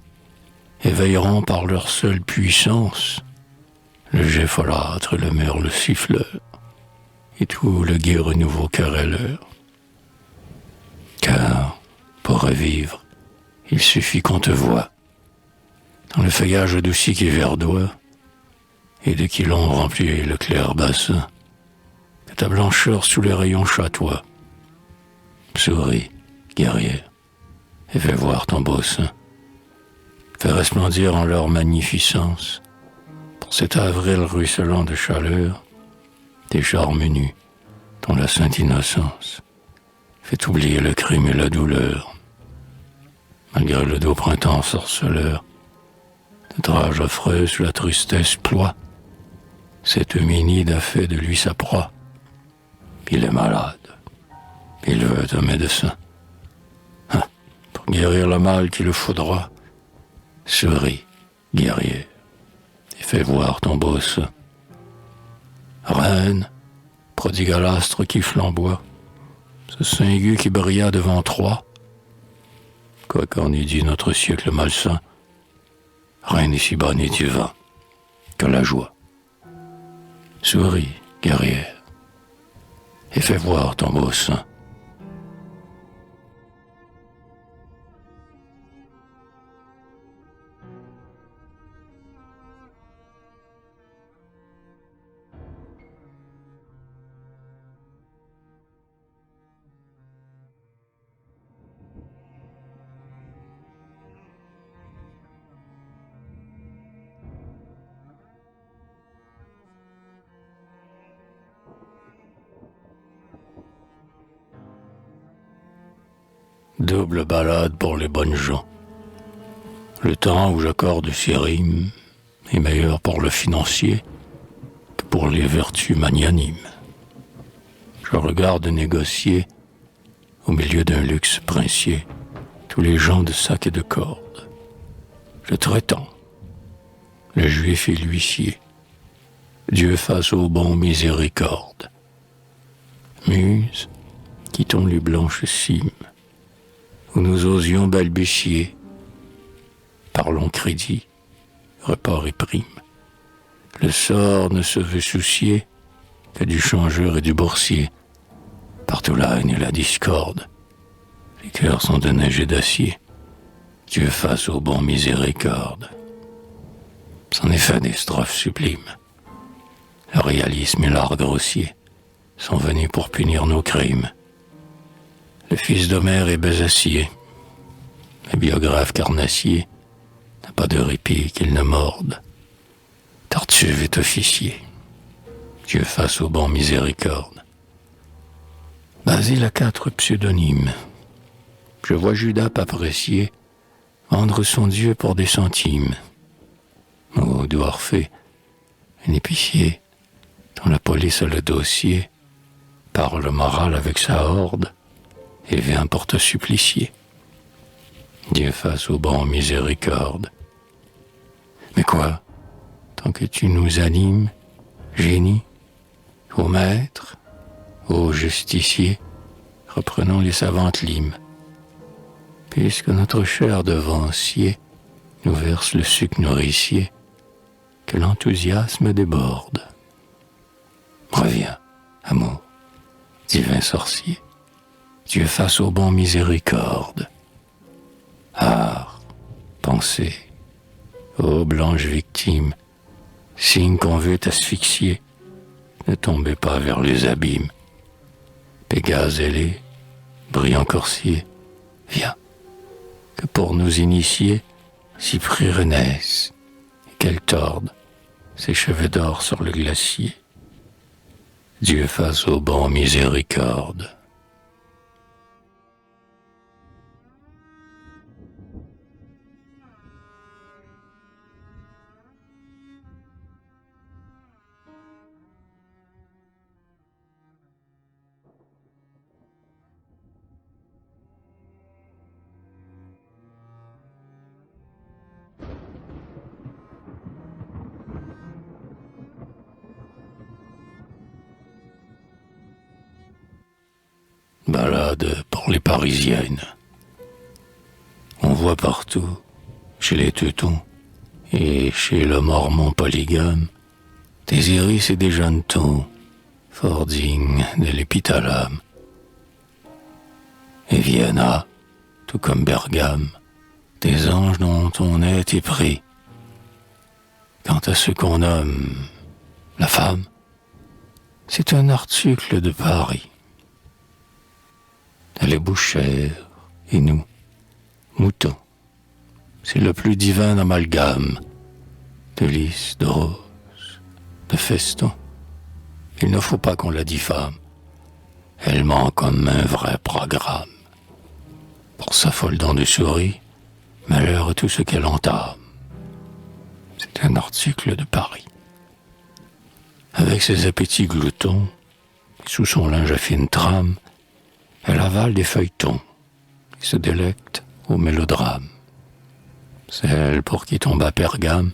éveilleront par leur seule puissance le jet folâtre, le merle siffleur et tout le gai renouveau querelleur. Car, pour revivre, il suffit qu'on te voie dans le feuillage adouci qui verdoie et de qui l'ombre remplit le clair bassin, que ta blancheur sous les rayons chatoie. Souris, guerrière, et fais voir ton beau sein. Fais resplendir en leur magnificence, pour cet avril ruisselant de chaleur, tes charmes nus, dont la sainte innocence fait oublier le crime et la douleur. Malgré le doux printemps sorceleur, de drage affreuse la tristesse ploie, cet hominide a fait de lui sa proie. Il est malade, il veut un médecin. Pour guérir le mal qui le faudra, souris, guerrier, et fais voir ton beau sein. Reine, prodigue à l'astre qui flamboie, ce sein aigu qui brilla devant Troie. Quoi qu'en ait dit notre siècle malsain, reine ici-bas n'est du vin que la joie. Souris, guerrière, et fais voir ton beau sein. Double balade pour les bonnes gens. Le temps où j'accorde ces rimes est meilleur pour le financier que pour les vertus magnanimes. Je regarde négocier, au milieu d'un luxe princier, tous les gens de sac et de corde. Le traitant, le juif et l'huissier, Dieu fasse au bon miséricorde. Muse, quittons les blanches cimes, où nous osions balbutier. Parlons crédit, report et prime. Le sort ne se veut soucier que du changeur et du boursier. Partout la haine et la discorde. Les cœurs sont de neige et d'acier. Dieu fasse au bon miséricorde. C'en est fait des strophes sublimes. Le réalisme et l'art grossier sont venus pour punir nos crimes. Le fils d'Homère est Bézacier. Le biographe carnassier n'a pas de répit qu'il ne morde. Tartuffe est officier. Dieu fasse au bon miséricorde. Basile a 4 pseudonymes. Je vois Judas apprécier vendre son Dieu pour des centimes. Ô doux Orphée, un épicier dont la police a le dossier, parle moral avec sa horde et vient pour te supplicier. Dieu fasse au bon miséricorde. Mais quoi, tant que tu nous animes, génie, ô maître, ô justicier, reprenons les savantes limes, puisque notre cher devancier nous verse le suc nourricier, que l'enthousiasme déborde. Reviens, amour, divin sorcier, Dieu fasse au bon miséricorde. Art, pensée, ô blanche victime, signe qu'on veut asphyxier, ne tombez pas vers les abîmes. Pégase ailé, brillant corsier, viens, que pour nous initier, Cyprès renaisse, et qu'elle torde ses cheveux d'or sur le glacier. Dieu fasse au bon miséricorde. balade pour les Parisiennes. On voit partout, chez les Teutons et chez le Mormon polygame, des iris et des jeunes-tons, fort dignes de l'épithalame. Et Vienna, tout comme Bergame, des anges dont on est épris. Quant à ce qu'on nomme la femme, c'est un article de Paris. Elle est bouchère, et nous, moutons. C'est le plus divin amalgame de lys, de rose, de feston. Il ne faut pas qu'on la diffame. Elle ment comme un vrai programme. Pour s'affoldant de souris, malheur à tout ce qu'elle entame. C'est un article de Paris. Avec ses appétits gloutons, sous son linge à fine trame, elle avale des feuilletons et se délecte au mélodrame. Celle pour qui tombe à Pergame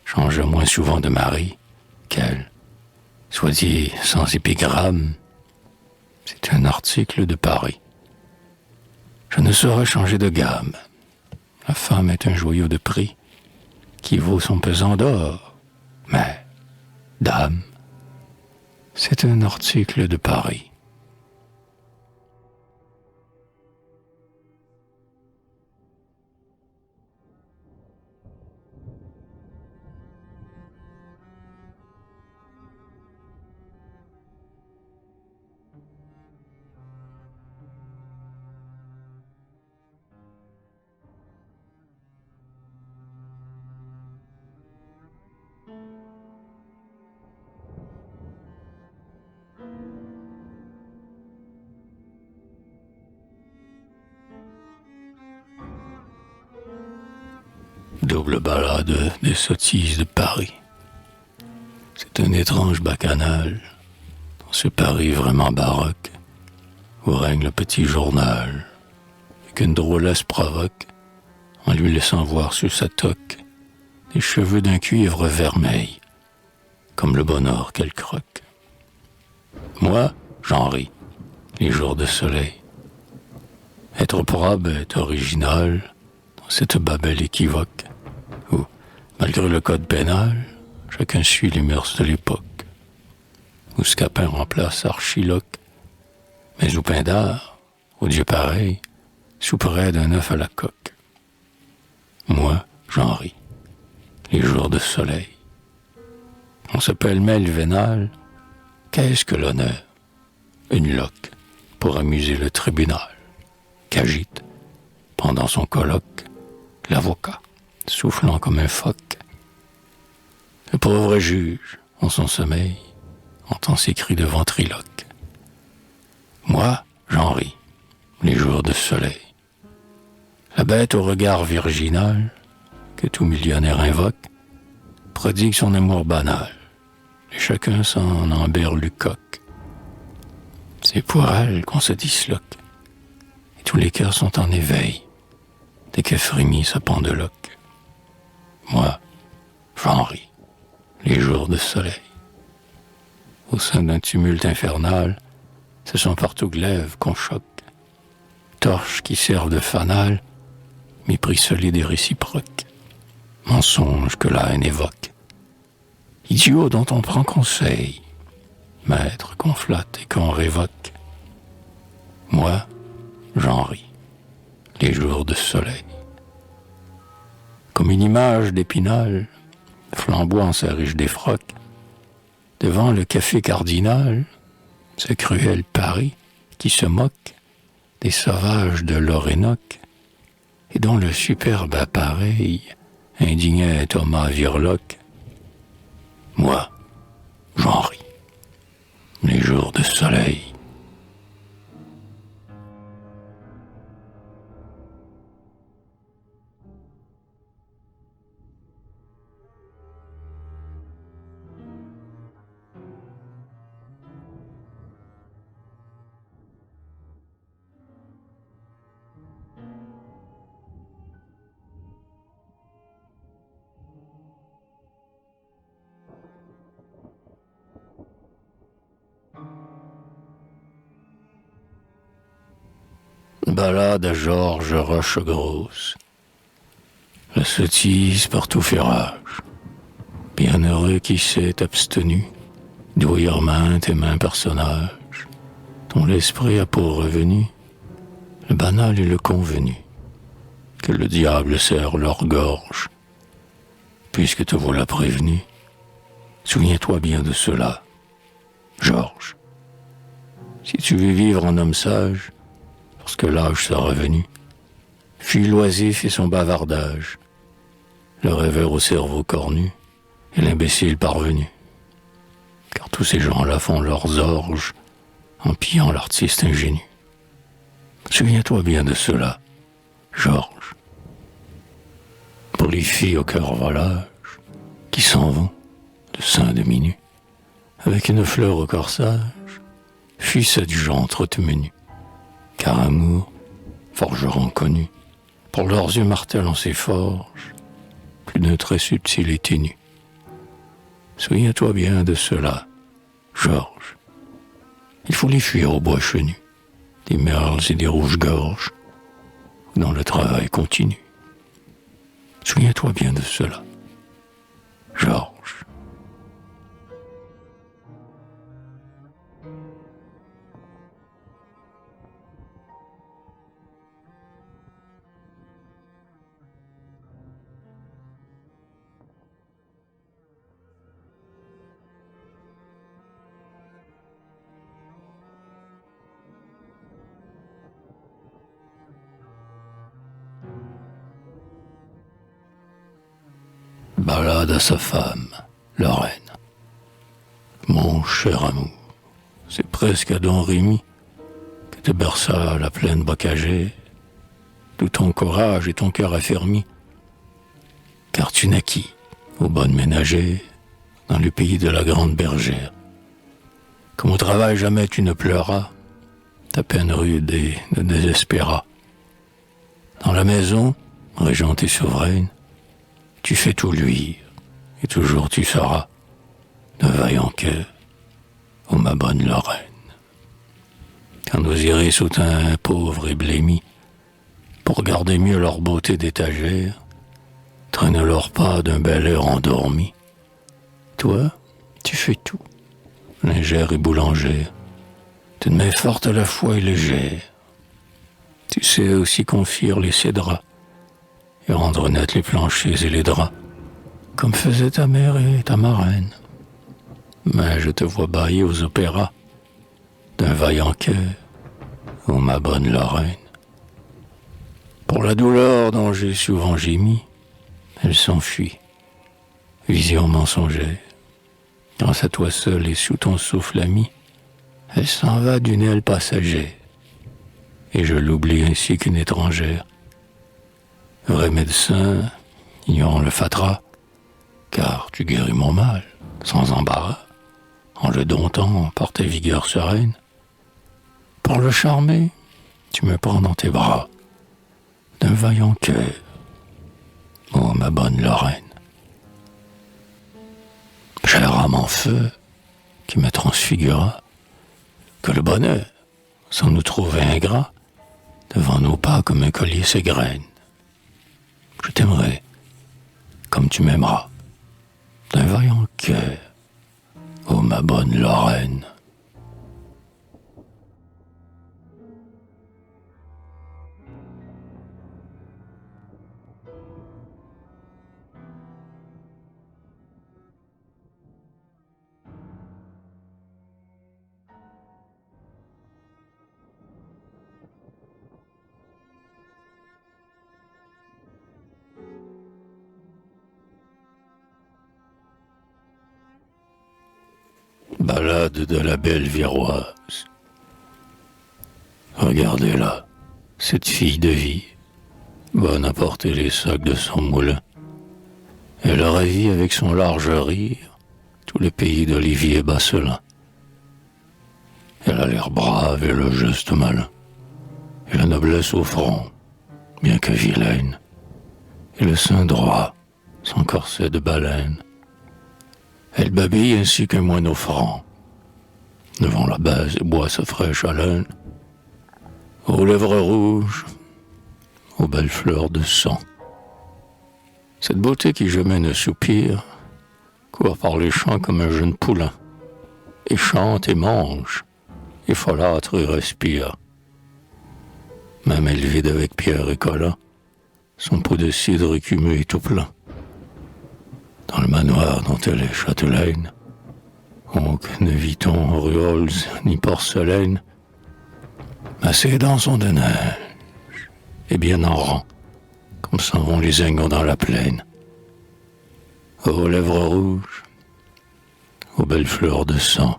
change moins souvent de mari qu'elle, soit dit sans épigramme, c'est un article de Paris. Je ne saurais changer de gamme. La femme est un joyau de prix qui vaut son pesant d'or. Mais, dame, c'est un article de Paris. Double balade des sottises de Paris. C'est un étrange bacchanal dans ce Paris vraiment baroque où règne le petit journal et qu'une drôlesse provoque en lui laissant voir sur sa toque des cheveux d'un cuivre vermeil comme le bonheur qu'elle croque. Moi, j'en ris les jours de soleil. Être probe est original dans cette babelle équivoque où, malgré le code pénal, chacun suit les mœurs de l'époque. Où Scapin remplace Archiloque, mais où Pindare, au Dieu pareil, souperait d'un œuf à la coque. Moi, j'en ris, les jours de soleil. On s'appelle mêle vénal, qu'est-ce que l'honneur? Une loque pour amuser le tribunal, qu'agite, pendant son colloque, l'avocat, soufflant comme un phoque. Le pauvre juge, en son sommeil, entend ses cris de ventriloque. Moi, j'en ris, les jours de soleil. La bête au regard virginal, que tout millionnaire invoque, prodigue son amour banal, et chacun s'en emberlucoque. C'est pour elle qu'on se disloque, et tous les cœurs sont en éveil, dès que frémit sa pendeloque. Moi, j'en ris, les jours de soleil. Au sein d'un tumulte infernal, ce sont partout glaives qu'on choque, torches qui servent de fanal, mépris solide et réciproque, mensonges que la haine évoque, idiots dont on prend conseil, maîtres qu'on flatte et qu'on révoque. Moi, j'en ris, les jours de soleil. Comme une image d'Épinal, flamboie en sa riche défroque, devant le café cardinal, ce cruel Paris qui se moque des sauvages de l'Orénoque et dont le superbe appareil indignait Thomas Virloc. Moi, j'en ris, les jours de soleil. ballade à Georges Rochegrosse. La sottise partout fait rage. Bienheureux qui s'est abstenu d'ouïr maintes et maints personnages, dont l'esprit a pour revenu le banal et le convenu, que le diable serre leur gorge. Puisque te voilà prévenu, souviens-toi bien de cela, Georges. Si tu veux vivre en homme sage, lorsque l'âge sera venu, fuis l'oisif et son bavardage, le rêveur au cerveau cornu et l'imbécile parvenu. Car tous ces gens-là font leurs orges en pillant l'artiste ingénu. Souviens-toi bien de cela, Georges. Pour les filles au cœur volage, qui s'en vont, de sein demi-nu, avec une fleur au corsage, fuis cette gent trop menu. Car amour, forgeron connu, pour leurs yeux martèles on s'efforge, plus d'un trait subtil et ténu. Souviens-toi bien de cela, Georges. Il faut les fuir au bois chenu, des merles et des rouges-gorges, dans le travail continu. Souviens-toi bien de cela, Georges. Ballade à sa femme, Lorraine. Mon cher amour, c'est presque à Don Rémy que te berça la plaine bocagée, tout ton courage et ton cœur affermi, car tu naquis aux bonnes ménagères dans le pays de la grande bergère. Comme au travail jamais tu ne pleuras, ta peine rude et ne désespéra. Dans la maison, régente et souveraine, tu fais tout luire, et toujours tu seras d'un vaillant cœur, ô ma bonne Lorraine. Quand nos iris sous un pauvre et blêmi, pour garder mieux leur beauté d'étagère, traînent leurs pas d'un bel air endormi. Toi, tu fais tout, lingère et boulangère, d'une main forte à la fois et légère. Tu sais aussi confire les cédrats, et rendre net les planchers et les draps, comme faisait ta mère et ta marraine. Mais je te vois bailler aux opéras, d'un vaillant cœur, ô ma bonne Lorraine. Pour la douleur dont j'ai souvent gémi, elle s'enfuit, vision mensongère. Grâce à toi seul et sous ton souffle ami, elle s'en va d'une aile passagère, et je l'oublie ainsi qu'une étrangère. Vrai médecin, ignorant le fatras, car tu guéris mon mal, sans embarras, en le domptant par tes vigueurs sereines. Pour le charmer, tu me prends dans tes bras, d'un vaillant cœur, ô ma bonne Lorraine. Cher âme en feu, qui me transfigura, que le bonheur, sans nous trouver ingrats, devant nos pas comme un collier s'égrène. Je t'aimerai comme tu m'aimeras, d'un vaillant cœur, ô ma bonne Lorraine. Ballade de la belle Viroise. Regardez-la, cette fille de vie, bonne à porter les sacs de son moulin. Elle ravit avec son large rire tout le pays d'Olivier Basselin. Elle a l'air brave et le geste malin, et la noblesse au front, bien que vilaine, et le sein droit, son corset de baleine. Elle babille ainsi qu'un moineau franc, devant la base et boit sa fraîche haleine. Aux lèvres rouges, aux belles fleurs de sang. Cette beauté qui jamais ne soupire, court par les champs comme un jeune poulain, et chante et mange, et folâtre et respire. Même elle vide avec pierre et collant, son pot de cidre écumeux est tout plein. Dans le manoir dont elle est châtelaine, aucune viton, auréoles ni porcelaine, mais ses dents sont de neige, et bien en rang, comme s'en vont les aignes dans la plaine. Aux lèvres rouges, aux belles fleurs de sang,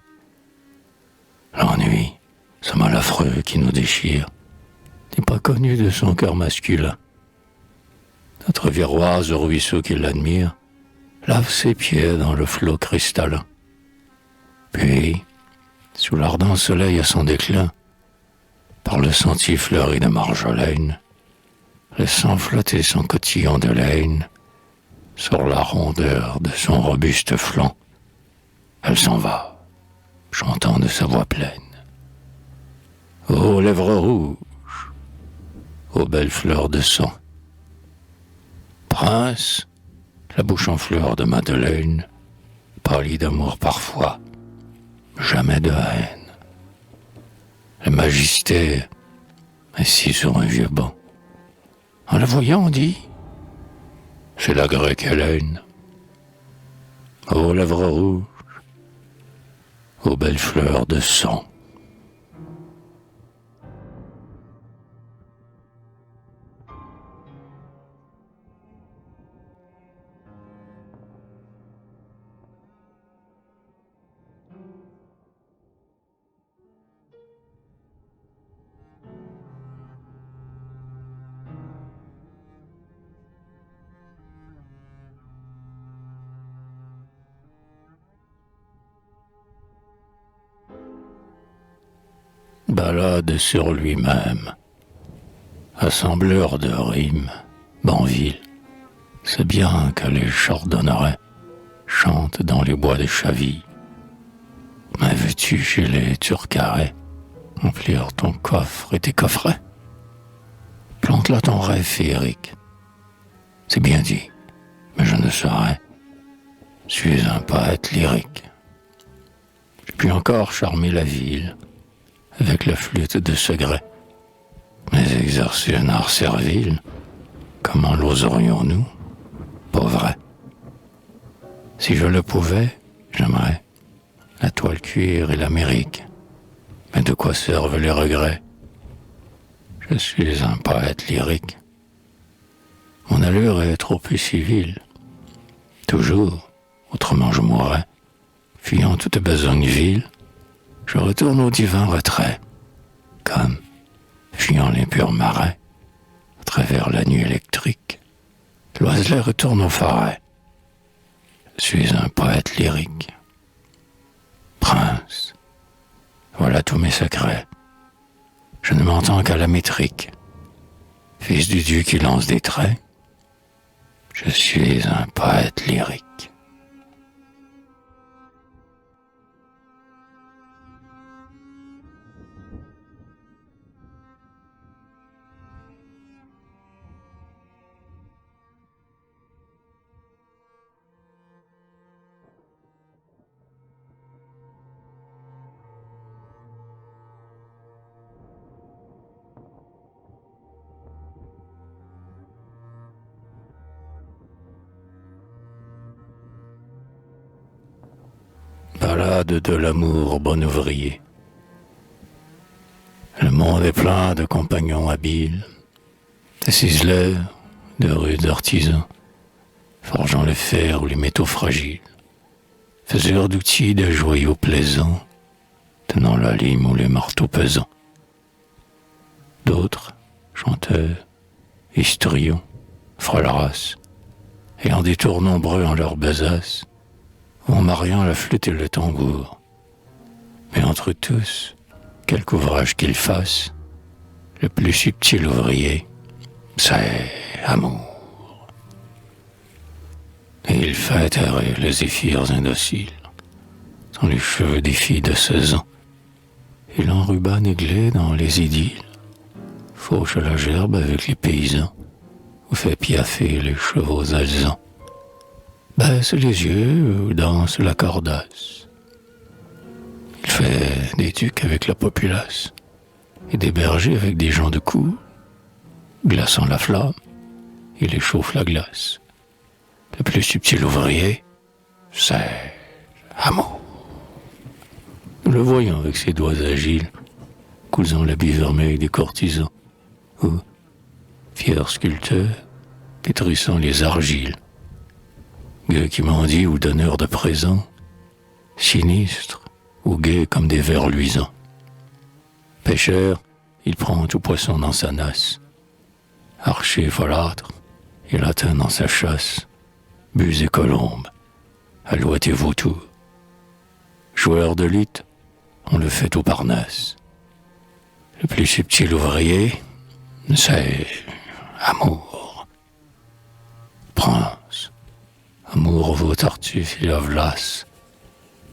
l'ennui, ce mal affreux qui nous déchire, n'est pas connu de son cœur masculin. Notre viroise au ruisseau qui l'admire lave ses pieds dans le flot cristallin. Puis, sous l'ardent soleil à son déclin, par le sentier fleuri de marjolaine, laissant flotter son cotillon de laine sur la rondeur de son robuste flanc, elle s'en va, chantant de sa voix pleine. Aux lèvres rouges, aux belles fleurs de sang. Prince, la bouche en fleurs de Madeleine, pâlit d'amour parfois, jamais de haine. La majesté, assis sur un vieux banc. En la voyant, on dit, c'est la grecque Hélène. Aux lèvres rouges, aux belles fleurs de sang. Ballade sur lui-même, assembleur de rimes, Banville, c'est bien que les chardonnerets chantent dans les bois des Chavilles. Mais veux-tu chez les Turcarets remplir ton coffre et tes coffrets? Plante là ton rêve féerique. C'est bien dit, mais je ne saurais. Je suis un poète lyrique. Je puis encore charmer la ville avec la flûte de secret. Mais exercer un art servile, comment l'oserions-nous? Pas vrai. Si je le pouvais, j'aimerais la toile cuir et l'Amérique. Mais de quoi servent les regrets? Je suis un poète lyrique. Mon allure est trop peu civile. Toujours, autrement je mourrais. Fuyant toute besogne vile, je retourne au divin retrait, comme, fuyant l'impur marais, à travers la nuit électrique, l'oiselet retourne au forêt. Je suis un poète lyrique. Prince, voilà tous mes secrets. Je ne m'entends qu'à la métrique. Fils du Dieu qui lance des traits, je suis un poète lyrique. Ballade de l'amour, bon ouvrier. Le monde est plein de compagnons habiles, de ciseleurs, de rudes artisans, forgeant le fer ou les métaux fragiles, faiseurs d'outils de joyaux plaisants, tenant la lime ou les marteaux pesants. D'autres, chanteurs, histrions, frelras, ayant des tours nombreux en leur besace, ou en mariant la flûte et le tambour. Mais entre tous, quelque ouvrage qu'ils fassent, le plus subtil ouvrier, c'est amour. Et il fait errer les zéphyrs indociles, dans les cheveux des filles de 16 ans, et l'enruban églé dans les idylles, fauche la gerbe avec les paysans, ou fait piaffer les chevaux alezans, baisse les yeux ou danse la cordasse. Il fait des ducs avec la populace, et des bergers avec des gens de cou, glaçant la flamme, il échauffe la glace. Le plus subtil ouvrier, c'est amour. Nous le voyons avec ses doigts agiles, cousant l'habit vermeil des courtisans, ou, fier sculpteur, pétrissant les argiles. Gueux qui mendient ou donneurs de présents, sinistres ou gais comme des vers luisants. Pêcheur, il prend tout poisson dans sa nasse. Archer folâtre, il atteint dans sa chasse. Buse et colombe, alouette et vautour. Joueur de lutte, on le fait au Parnasse. Le plus subtil ouvrier, c'est amour. Prince, amour vaut Tartuffe et Lovelace.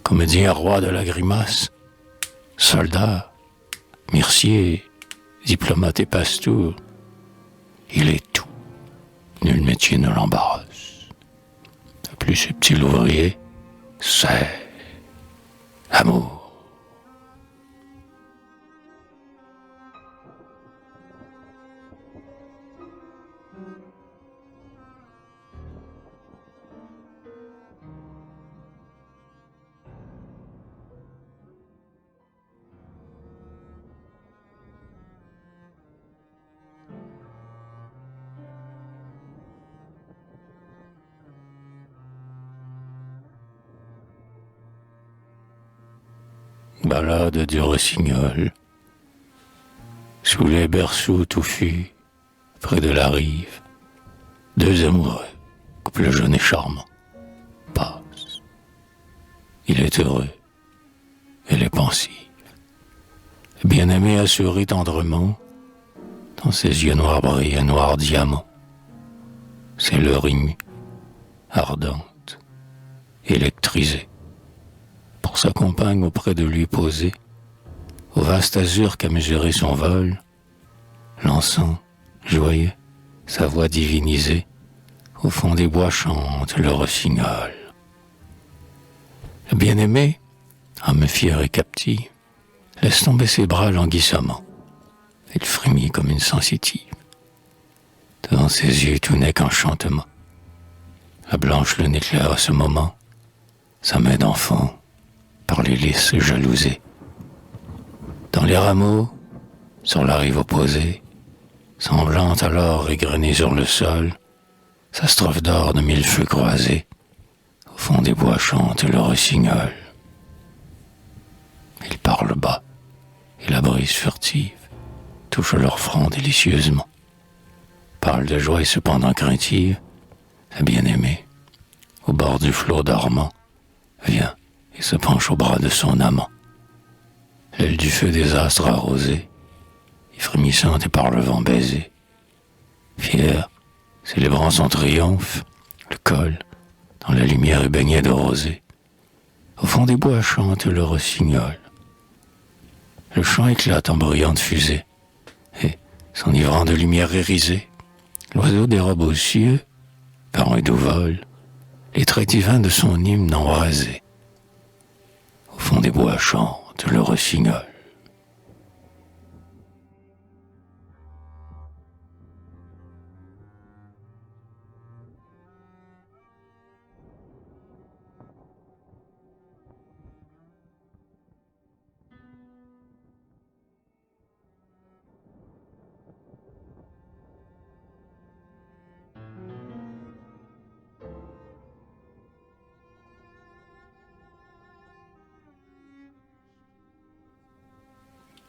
Comédien roi de la grimace, soldat, mercier, diplomate et pastour. Il est tout, nul métier ne l'embarrasse. Le plus subtil ouvrier, c'est amour. Ballade du rossignol. Sous les berceaux touffus, près de la rive, deux amoureux, couple jeune et charmant, passent. Il est heureux, elle est pensive. Le bien-aimé a souri tendrement, dans ses yeux noirs brille un noir diamant. C'est leur hymne, ardente, électrisée. Pour sa compagne auprès de lui posée, au vaste azur qu'a mesuré son vol, l'encens, joyeux, sa voix divinisée, au fond des bois chante le rossignol. Le bien-aimé, âme fière et captive, laisse tomber ses bras languissamment. Il frémit comme une sensitive. Devant ses yeux tout n'est qu'enchantement. La blanche lune éclaire à ce moment sa main d'enfant par les lys jalousés. Dans les rameaux, sur la rive opposée, semblant alors égrener sur le sol, sa strophe d'or de mille feux croisés, au fond des bois chante le rossignol. Il parle bas, et la brise furtive touche leur front délicieusement. Parle de joie et cependant craintive, la bien-aimée, au bord du flot dormant, vient et se penche au bras de son amant. L'aile du feu des astres arrosée, et frémissante et par le vent baisée. Fier, célébrant son triomphe, le col, dans la lumière est baigné de rosée. Au fond des bois chante le rossignol. Le chant éclate en bruyante fusée, et, s'enivrant de lumière irisée, l'oiseau dérobe aux cieux, par un doux vol, les traits divins de son hymne embrasé. Au fond des bois chante le rossignol.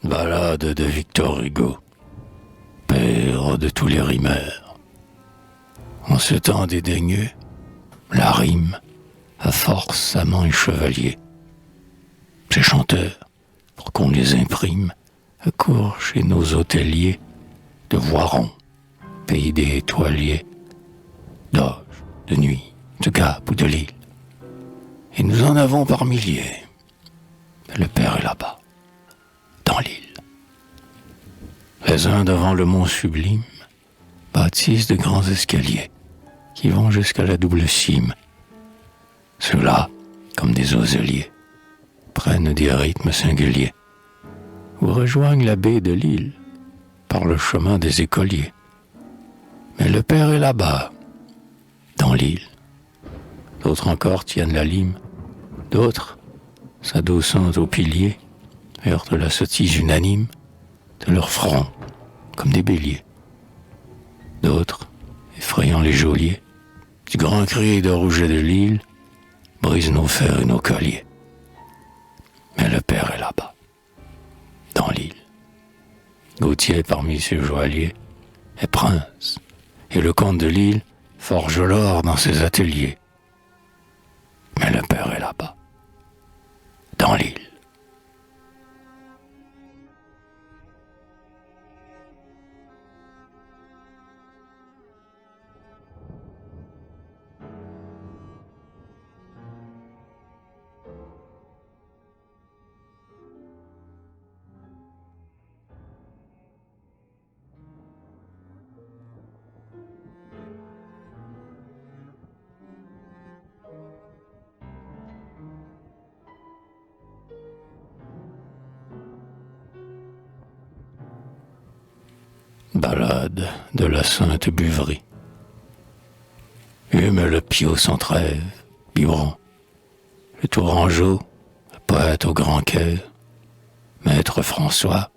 Ballade de Victor Hugo, père de tous les rimeurs. En ce temps dédaigneux, la rime a force amant et chevalier. Ces chanteurs, pour qu'on les imprime, accourent chez nos hôteliers de Voiron, pays des étoiliers, d'Auge, de Nuit, de Gap ou de Lille. Et nous en avons par milliers. Le père est là-bas, dans l'île. Les uns devant le mont sublime bâtissent de grands escaliers qui vont jusqu'à la double cime. Ceux-là, comme des oseliers, prennent des rythmes singuliers ou rejoignent la baie de l'île par le chemin des écoliers. Mais le père est là-bas, dans l'île. D'autres encore tiennent la lime, d'autres, s'adossant aux piliers, heurtent la sottise unanime de leur front comme des béliers. D'autres, effrayant les geôliers, du grand cri de rouget de l'île, brisent nos fers et nos colliers. Mais le père est là-bas, dans l'île. Gauthier parmi ses joailliers est prince, et le comte de l'île forge l'or dans ses ateliers. Mais le père est là-bas, dans l'île. Ballade de la Sainte Buverie. Hume le Piau sans trêve, Biberon, le Tourangeau, le poète au grand cœur, Maître François,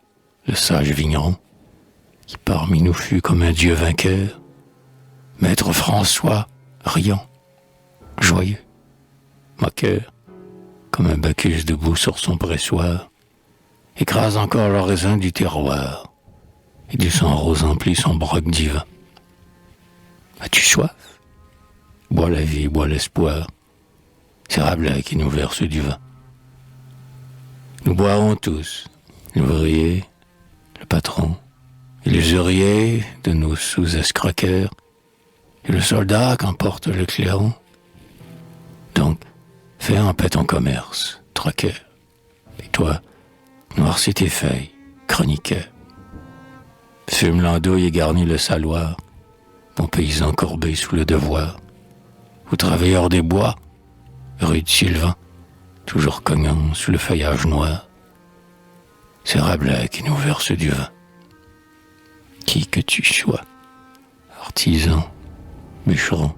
le sage vigneron, qui parmi nous fut comme un dieu vainqueur, Maître François, riant, joyeux, moqueur, comme un Bacchus debout sur son pressoir, écrase encore le raisin du terroir, et du sang rose emplit son broc divin. As-tu soif? Bois la vie, bois l'espoir. C'est Rabelais qui nous verse du vin. Nous boirons tous, l'ouvrier, le patron, et l'usurier de nos sous-escroqueurs, et le soldat qu'emporte le clairon. Donc, fais en paix ton commerce, troqueur. Et toi, noircis tes feuilles, chroniqueur. Fume l'andouille et garnis le saloir, bon paysan courbé sous le devoir, ou travailleur des bois, rue de Sylvain, toujours cognant sous le feuillage noir. C'est Rabelais qui nous verse du vin. Qui que tu sois, artisan, bûcheron,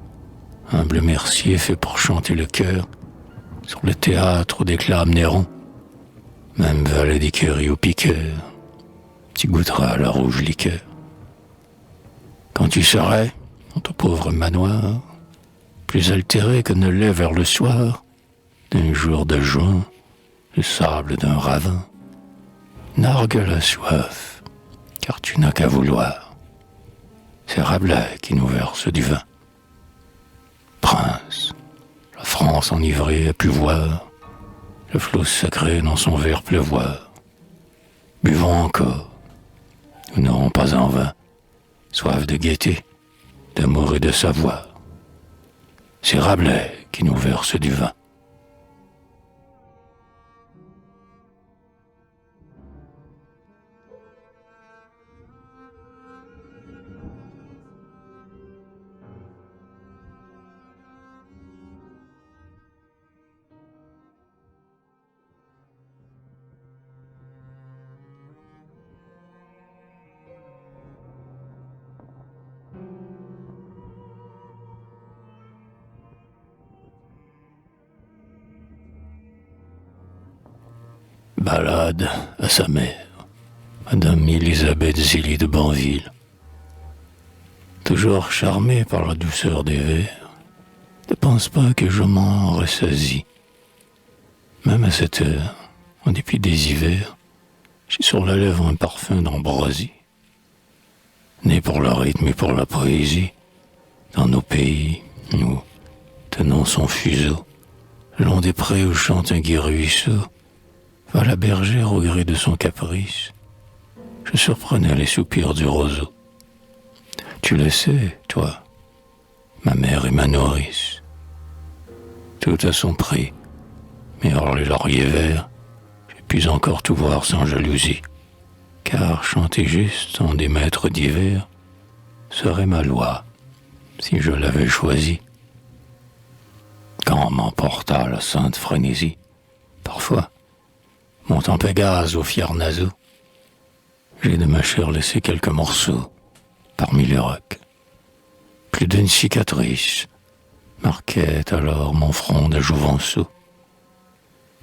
humble mercier fait pour chanter le cœur, sur le théâtre où déclame Néron, même valet d'écurie ou piqueur, tu goûteras la rouge liqueur. Quand tu serais, dans ton pauvre manoir, plus altéré que ne l'est vers le soir, d'un jour de juin, le sable d'un ravin, nargue la soif, car tu n'as qu'à vouloir. C'est Rabelais qui nous verse du vin. Prince, la France enivrée a pu voir le flot sacré dans son verre pleuvoir. Buvons encore. Nous n'aurons pas en vain soif de gaieté, d'amour et de savoir. C'est Rabelais qui nous verse du vin. Ballade à sa mère, Madame Élisabeth Zélie de Banville. Toujours charmée par la douceur des vers, ne pense pas que je m'en ressaisis. Même à cette heure, en dépit des hivers, j'ai sur la lèvre un parfum d'ambroisie. Né pour le rythme et pour la poésie, dans nos pays, nous tenons son fuseau, long des prés où chante un gai ruisseau. Va la bergère au gré de son caprice. Je surprenais les soupirs du roseau. Tu le sais, toi, ma mère et ma nourrice. Tout à son prix, mais hors les lauriers verts, j'ai pu encore tout voir sans jalousie, car chanter juste en des maîtres divers serait ma loi, si je l'avais choisi. Quand m'emporta la sainte frénésie, parfois, montant Pégase au fier naseau, j'ai de ma chair laissé quelques morceaux parmi les rocs. Plus d'une cicatrice marquait alors mon front de jouvenceau.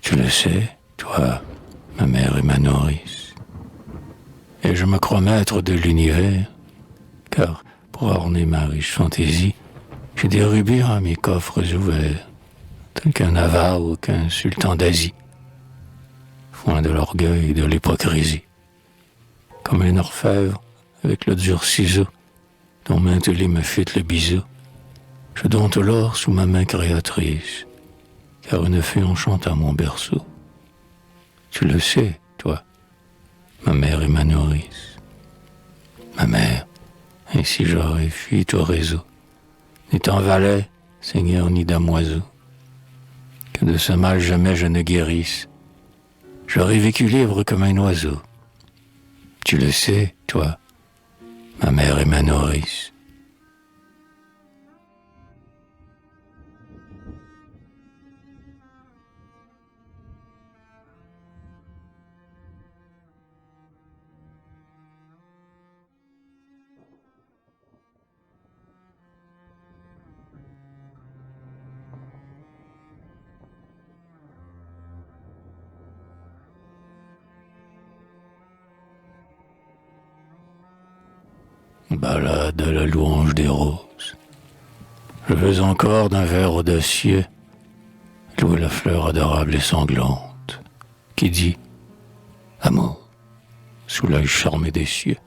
Tu le sais, toi, ma mère et ma nourrice, et je me crois maître de l'univers, car pour orner ma riche fantaisie, j'ai des rubis à mes coffres ouverts, tel qu'un avare ou qu'un sultan d'Asie, foin de l'orgueil et de l'hypocrisie, comme un orfèvre avec le dur ciseau dont maintes lit me fit le bisou. Je dompte l'or sous ma main créatrice, car une fée enchanta mon berceau. Tu le sais, toi, ma mère et ma nourrice. Ma mère, ainsi j'aurais fui au réseau, n'étant valet, seigneur ni damoiseau. Que de ce mal jamais je ne guérisse, j'aurais vécu libre comme un oiseau. Tu le sais, toi, ma mère et ma nourrice. Ballade à la louange des roses. Je veux encore d'un vers audacieux louer la fleur adorable et sanglante qui dit amour sous l'œil charmé des cieux.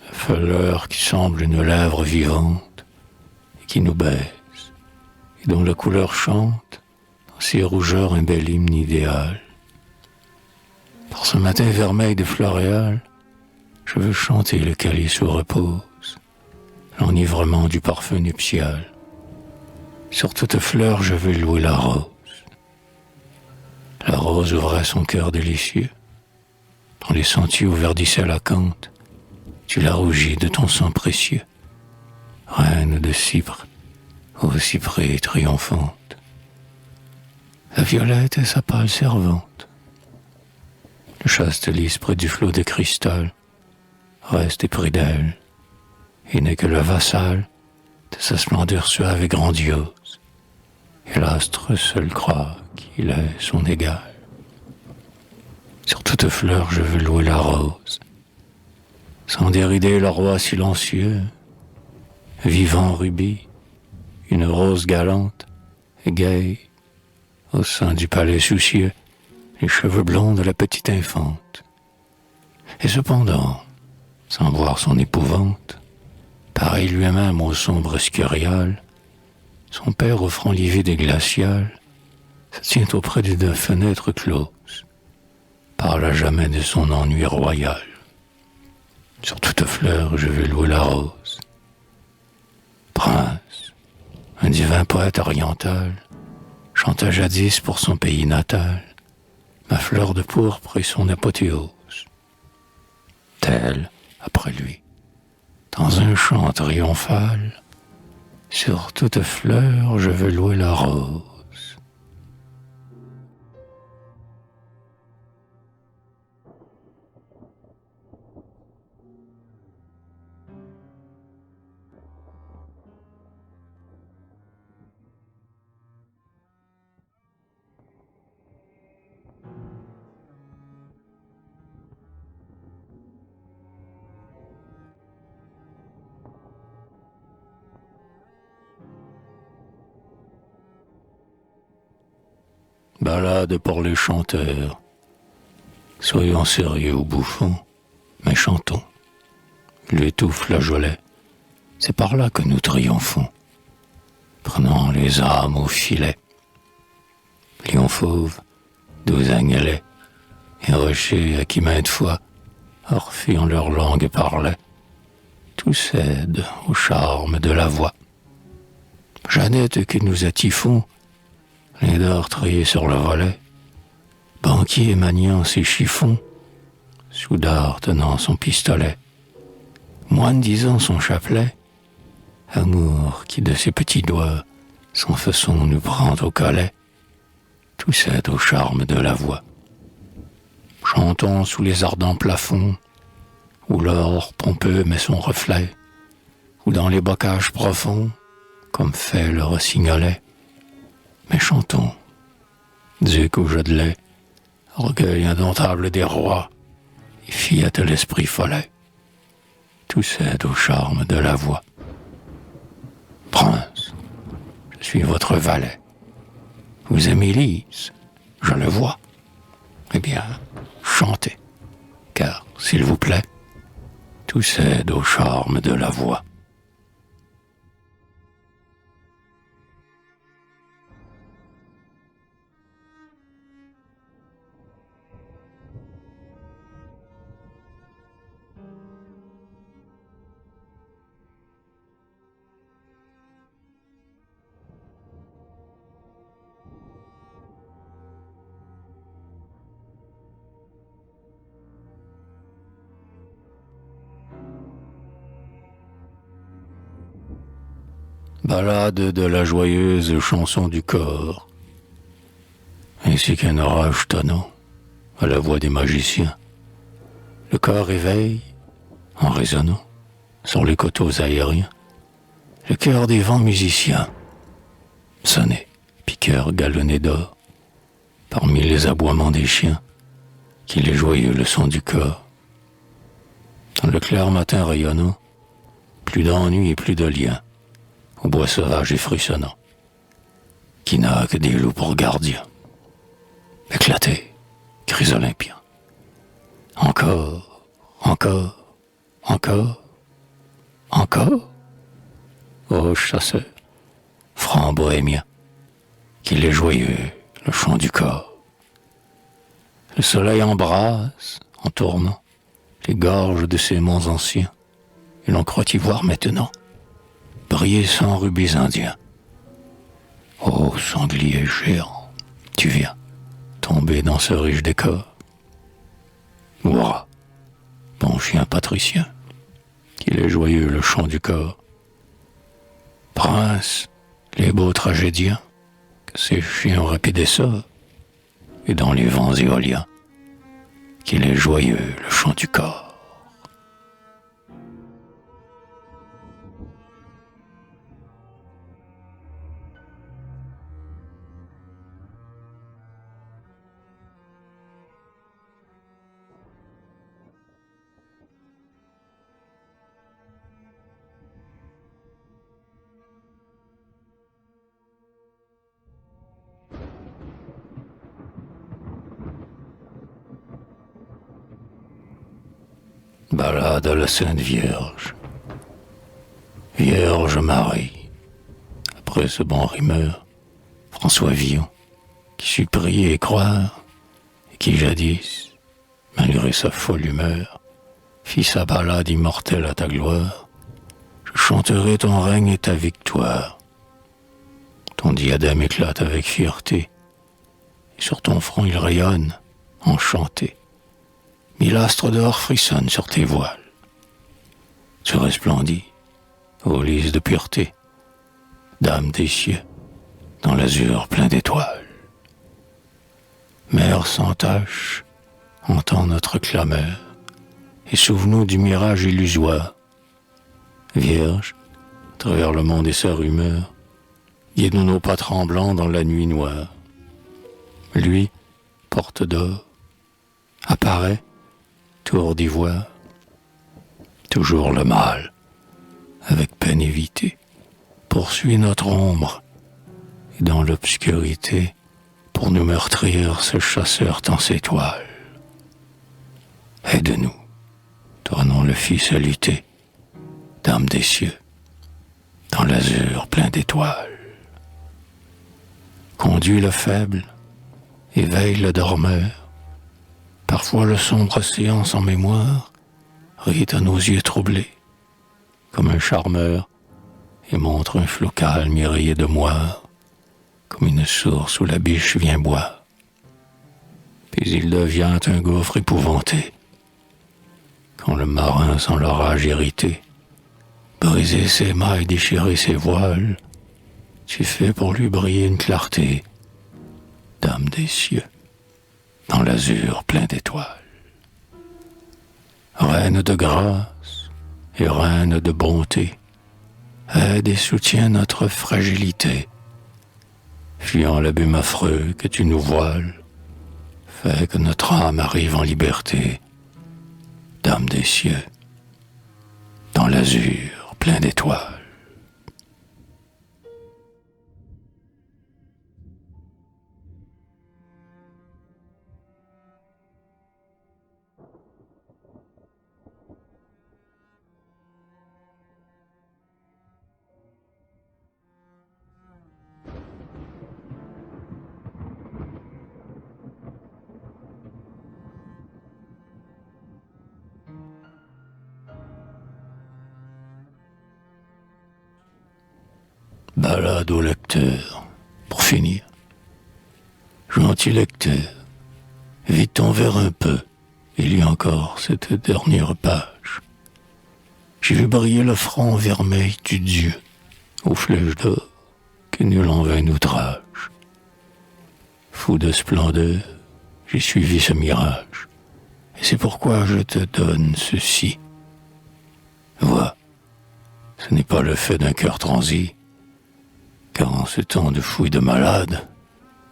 La fleur qui semble une lèvre vivante et qui nous baise et dont la couleur chante dans ses rougeurs un bel hymne idéal. Par ce matin vermeil des floréales, je veux chanter le calice où repose l'enivrement du parfum nuptial. Sur toute fleur, je veux louer la rose. La rose ouvrait son cœur délicieux. Dans les sentiers où verdissait la cante, tu la rougis de ton sang précieux. Reine de cypre, ô cyprès triomphante. La violette est sa pâle servante. Le chaste lys près du flot de cristal reste épris d'elle, et n'est que le vassal de sa splendeur suave et grandiose, et l'astre seul croit qu'il est son égal. Sur toute fleur je veux louer la rose, sans dérider le roi silencieux, vivant rubis, une rose galante et gaie, au sein du palais soucieux, les cheveux blonds de la petite infante. Et cependant, sans voir son épouvante, pareil lui-même au sombre escurial, son père offrant livide et glacial, se tient auprès d'une fenêtre close, parle à jamais de son ennui royal. Sur toute fleur, je veux louer la rose. Prince, un divin poète oriental, chanta jadis pour son pays natal, ma fleur de pourpre et son apothéose. Telle, après lui, dans un chant triomphal, sur toute fleur je veux louer la rose. Ballade pour les chanteurs. Soyons sérieux ou bouffons, mais chantons. L'étouffe flageolet, c'est par là que nous triomphons, prenant les âmes au filet. Lion fauve, doux agnelets, et rochers à qui maintes fois, Orphée en leur langue parlait, tout cède au charme de la voix. Jeannette que nous attifons, les d'or triés sur le volet, banquier maniant ses chiffons, Soudard tenant son pistolet, moine disant son chapelet, amour qui de ses petits doigts sans façon nous prend au collet, tout cède au charme de la voix. Chantons sous les ardents plafonds, où l'or pompeux met son reflet, ou dans les bocages profonds, comme fait le rossignolet. Mais chantons, duc au jeu de lait, orgueil indomptable des rois, et fillette de l'esprit follet, tout cède au charme de la voix. Prince, je suis votre valet. Vous aimez Lise, je le vois. Eh bien, chantez, car, s'il vous plaît, tout cède au charme de la voix. Ballade de la joyeuse chanson du corps, ainsi qu'un orage tonnant à la voix des magiciens. Le corps éveille, en résonnant, sur les coteaux aériens, le cœur des vents musiciens. Sonnez, piqueur galonné d'or, parmi les aboiements des chiens, qu'il est joyeux le son du corps. Dans le clair matin rayonnant, plus d'ennui et plus de lien, au bois sauvage et frissonnant, qui n'a que des loups pour gardiens. Éclatez, cris olympiens. Encore, encore, encore, encore. Ô chasseur, franc bohémien, qu'il est joyeux, le chant du corps. Le soleil embrasse, en tournant, les gorges de ces monts anciens, et l'on croit y voir maintenant briller sans rubis indiens. Ô sanglier géant, tu viens tomber dans ce riche décor. Mourra, bon chien patricien, qu'il est joyeux le chant du corps. Prince, les beaux tragédiens, que ces chiens rapides et sorts, et dans les vents éoliens, qu'il est joyeux le chant du corps. Ballade à la Sainte Vierge. Vierge Marie, après ce bon rimeur, François Villon, qui sut prier et croire, et qui jadis, malgré sa folle humeur, fit sa ballade immortelle à ta gloire. Je chanterai ton règne et ta victoire. Ton diadème éclate avec fierté, et sur ton front il rayonne, enchanté. Mille astres d'or frissonnent sur tes voiles. Tu resplendis, ô lys de pureté, dame des cieux, dans l'azur plein d'étoiles. Mère sans tache, entends notre clameur, et sauve-nous du mirage illusoire. Vierge, à travers le monde et sa rumeur, guide-nous nos pas tremblants dans la nuit noire. Lui, porte d'or, apparaît, tour d'ivoire, toujours le mal, avec peine évitée, poursuit notre ombre, et dans l'obscurité, pour nous meurtrir, ce chasseur tend ses toiles. Aide-nous, donnons le Fils à lutter, dame des cieux, dans l'azur plein d'étoiles. Conduis le faible, éveille le dormeur. Parfois le sombre océan sans mémoire rit à nos yeux troublés, comme un charmeur, et montre un flot calme et rayé de moire, comme une source où la biche vient boire. Puis il devient un gouffre épouvanté, quand le marin sans l'orage irrité, brisé ses mailles, déchiré ses voiles, tu fais pour lui briller une clarté, dame des cieux, dans l'azur plein d'étoiles. Reine de grâce et reine de bonté, aide et soutiens notre fragilité, fuyant l'abîme affreux que tu nous voiles, fais que notre âme arrive en liberté, dame des cieux, dans l'azur plein d'étoiles. Ballade au lecteur, pour finir. Gentil lecteur, vite ton verre un peu, il y a encore cette dernière page. J'ai vu briller le front vermeil du Dieu, aux flèches d'or, que nul en vain outrage. Fou de splendeur, j'ai suivi ce mirage, et c'est pourquoi je te donne ceci. Vois, ce n'est pas le fait d'un cœur transi, car en ce temps de fouille de malade,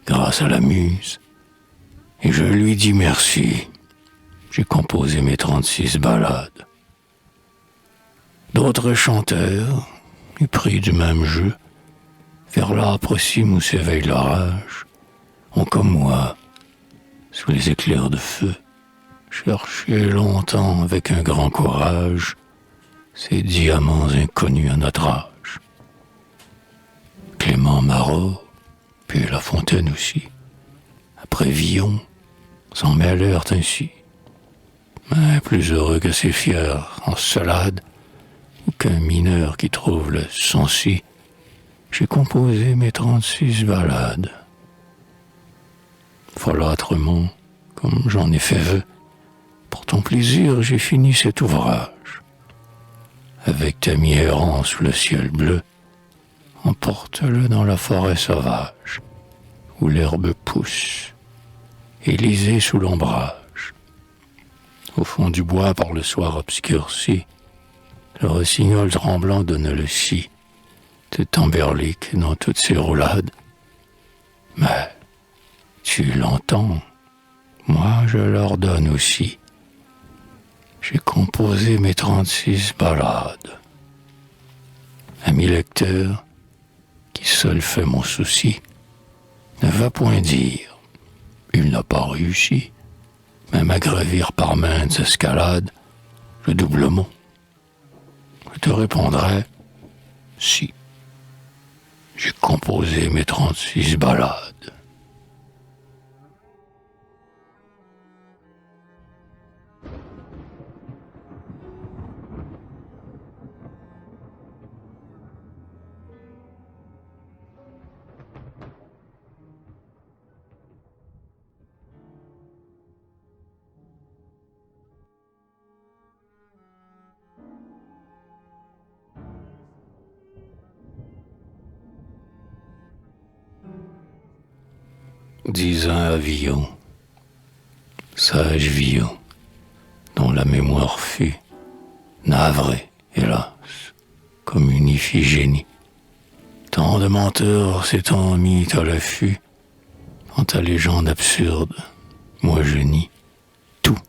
grâce à la muse, et je lui dis merci, j'ai composé mes 36 ballades. D'autres chanteurs, épris du même jeu, vers l'âpre cime où s'éveille l'orage, ont comme moi, sous les éclairs de feu, cherché longtemps avec un grand courage ces diamants inconnus à notre âge. Clément Marot, puis La Fontaine aussi, après Villon, s'en mêlèrent ainsi. Mais plus heureux que ces fiers encelades, ou qu'un mineur qui trouve le son-ci, j'ai composé mes 36 ballades. Folâtrement, comme j'en ai fait vœu, pour ton plaisir j'ai fini cet ouvrage. Avec ta mi errant sous le ciel bleu, emporte-le dans la forêt sauvage, où l'herbe pousse, élisée sous l'ombrage. Au fond du bois par le soir obscurci, le rossignol tremblant donne le si de Tamberlik dans toutes ses roulades. Mais tu l'entends, moi je leur donne aussi. J'ai composé mes 36 ballades. Ami lecteur, qui seul fait mon souci, ne va point dire, il n'a pas réussi, même à gravir par maintes escalades le double mot. Je te répondrai, si, j'ai composé mes 36 ballades. Disant à Villon, sage Villon, dont la mémoire fut navrée, hélas, comme une Iphigénie. Tant de menteurs s'étant mis à l'affût, dans ta légende absurde, moi je nie tout,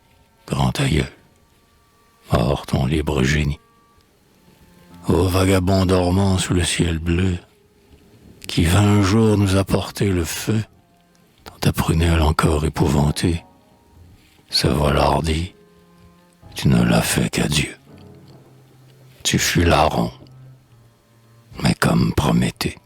grand aïeul, hors ton libre génie. Ô vagabond dormant sous le ciel bleu, qui vint un jour nous apporter le feu, ta prunelle encore épouvantée, ce vol hardi, tu ne l'as fait qu'à Dieu. Tu fus larron, mais comme Prométhée.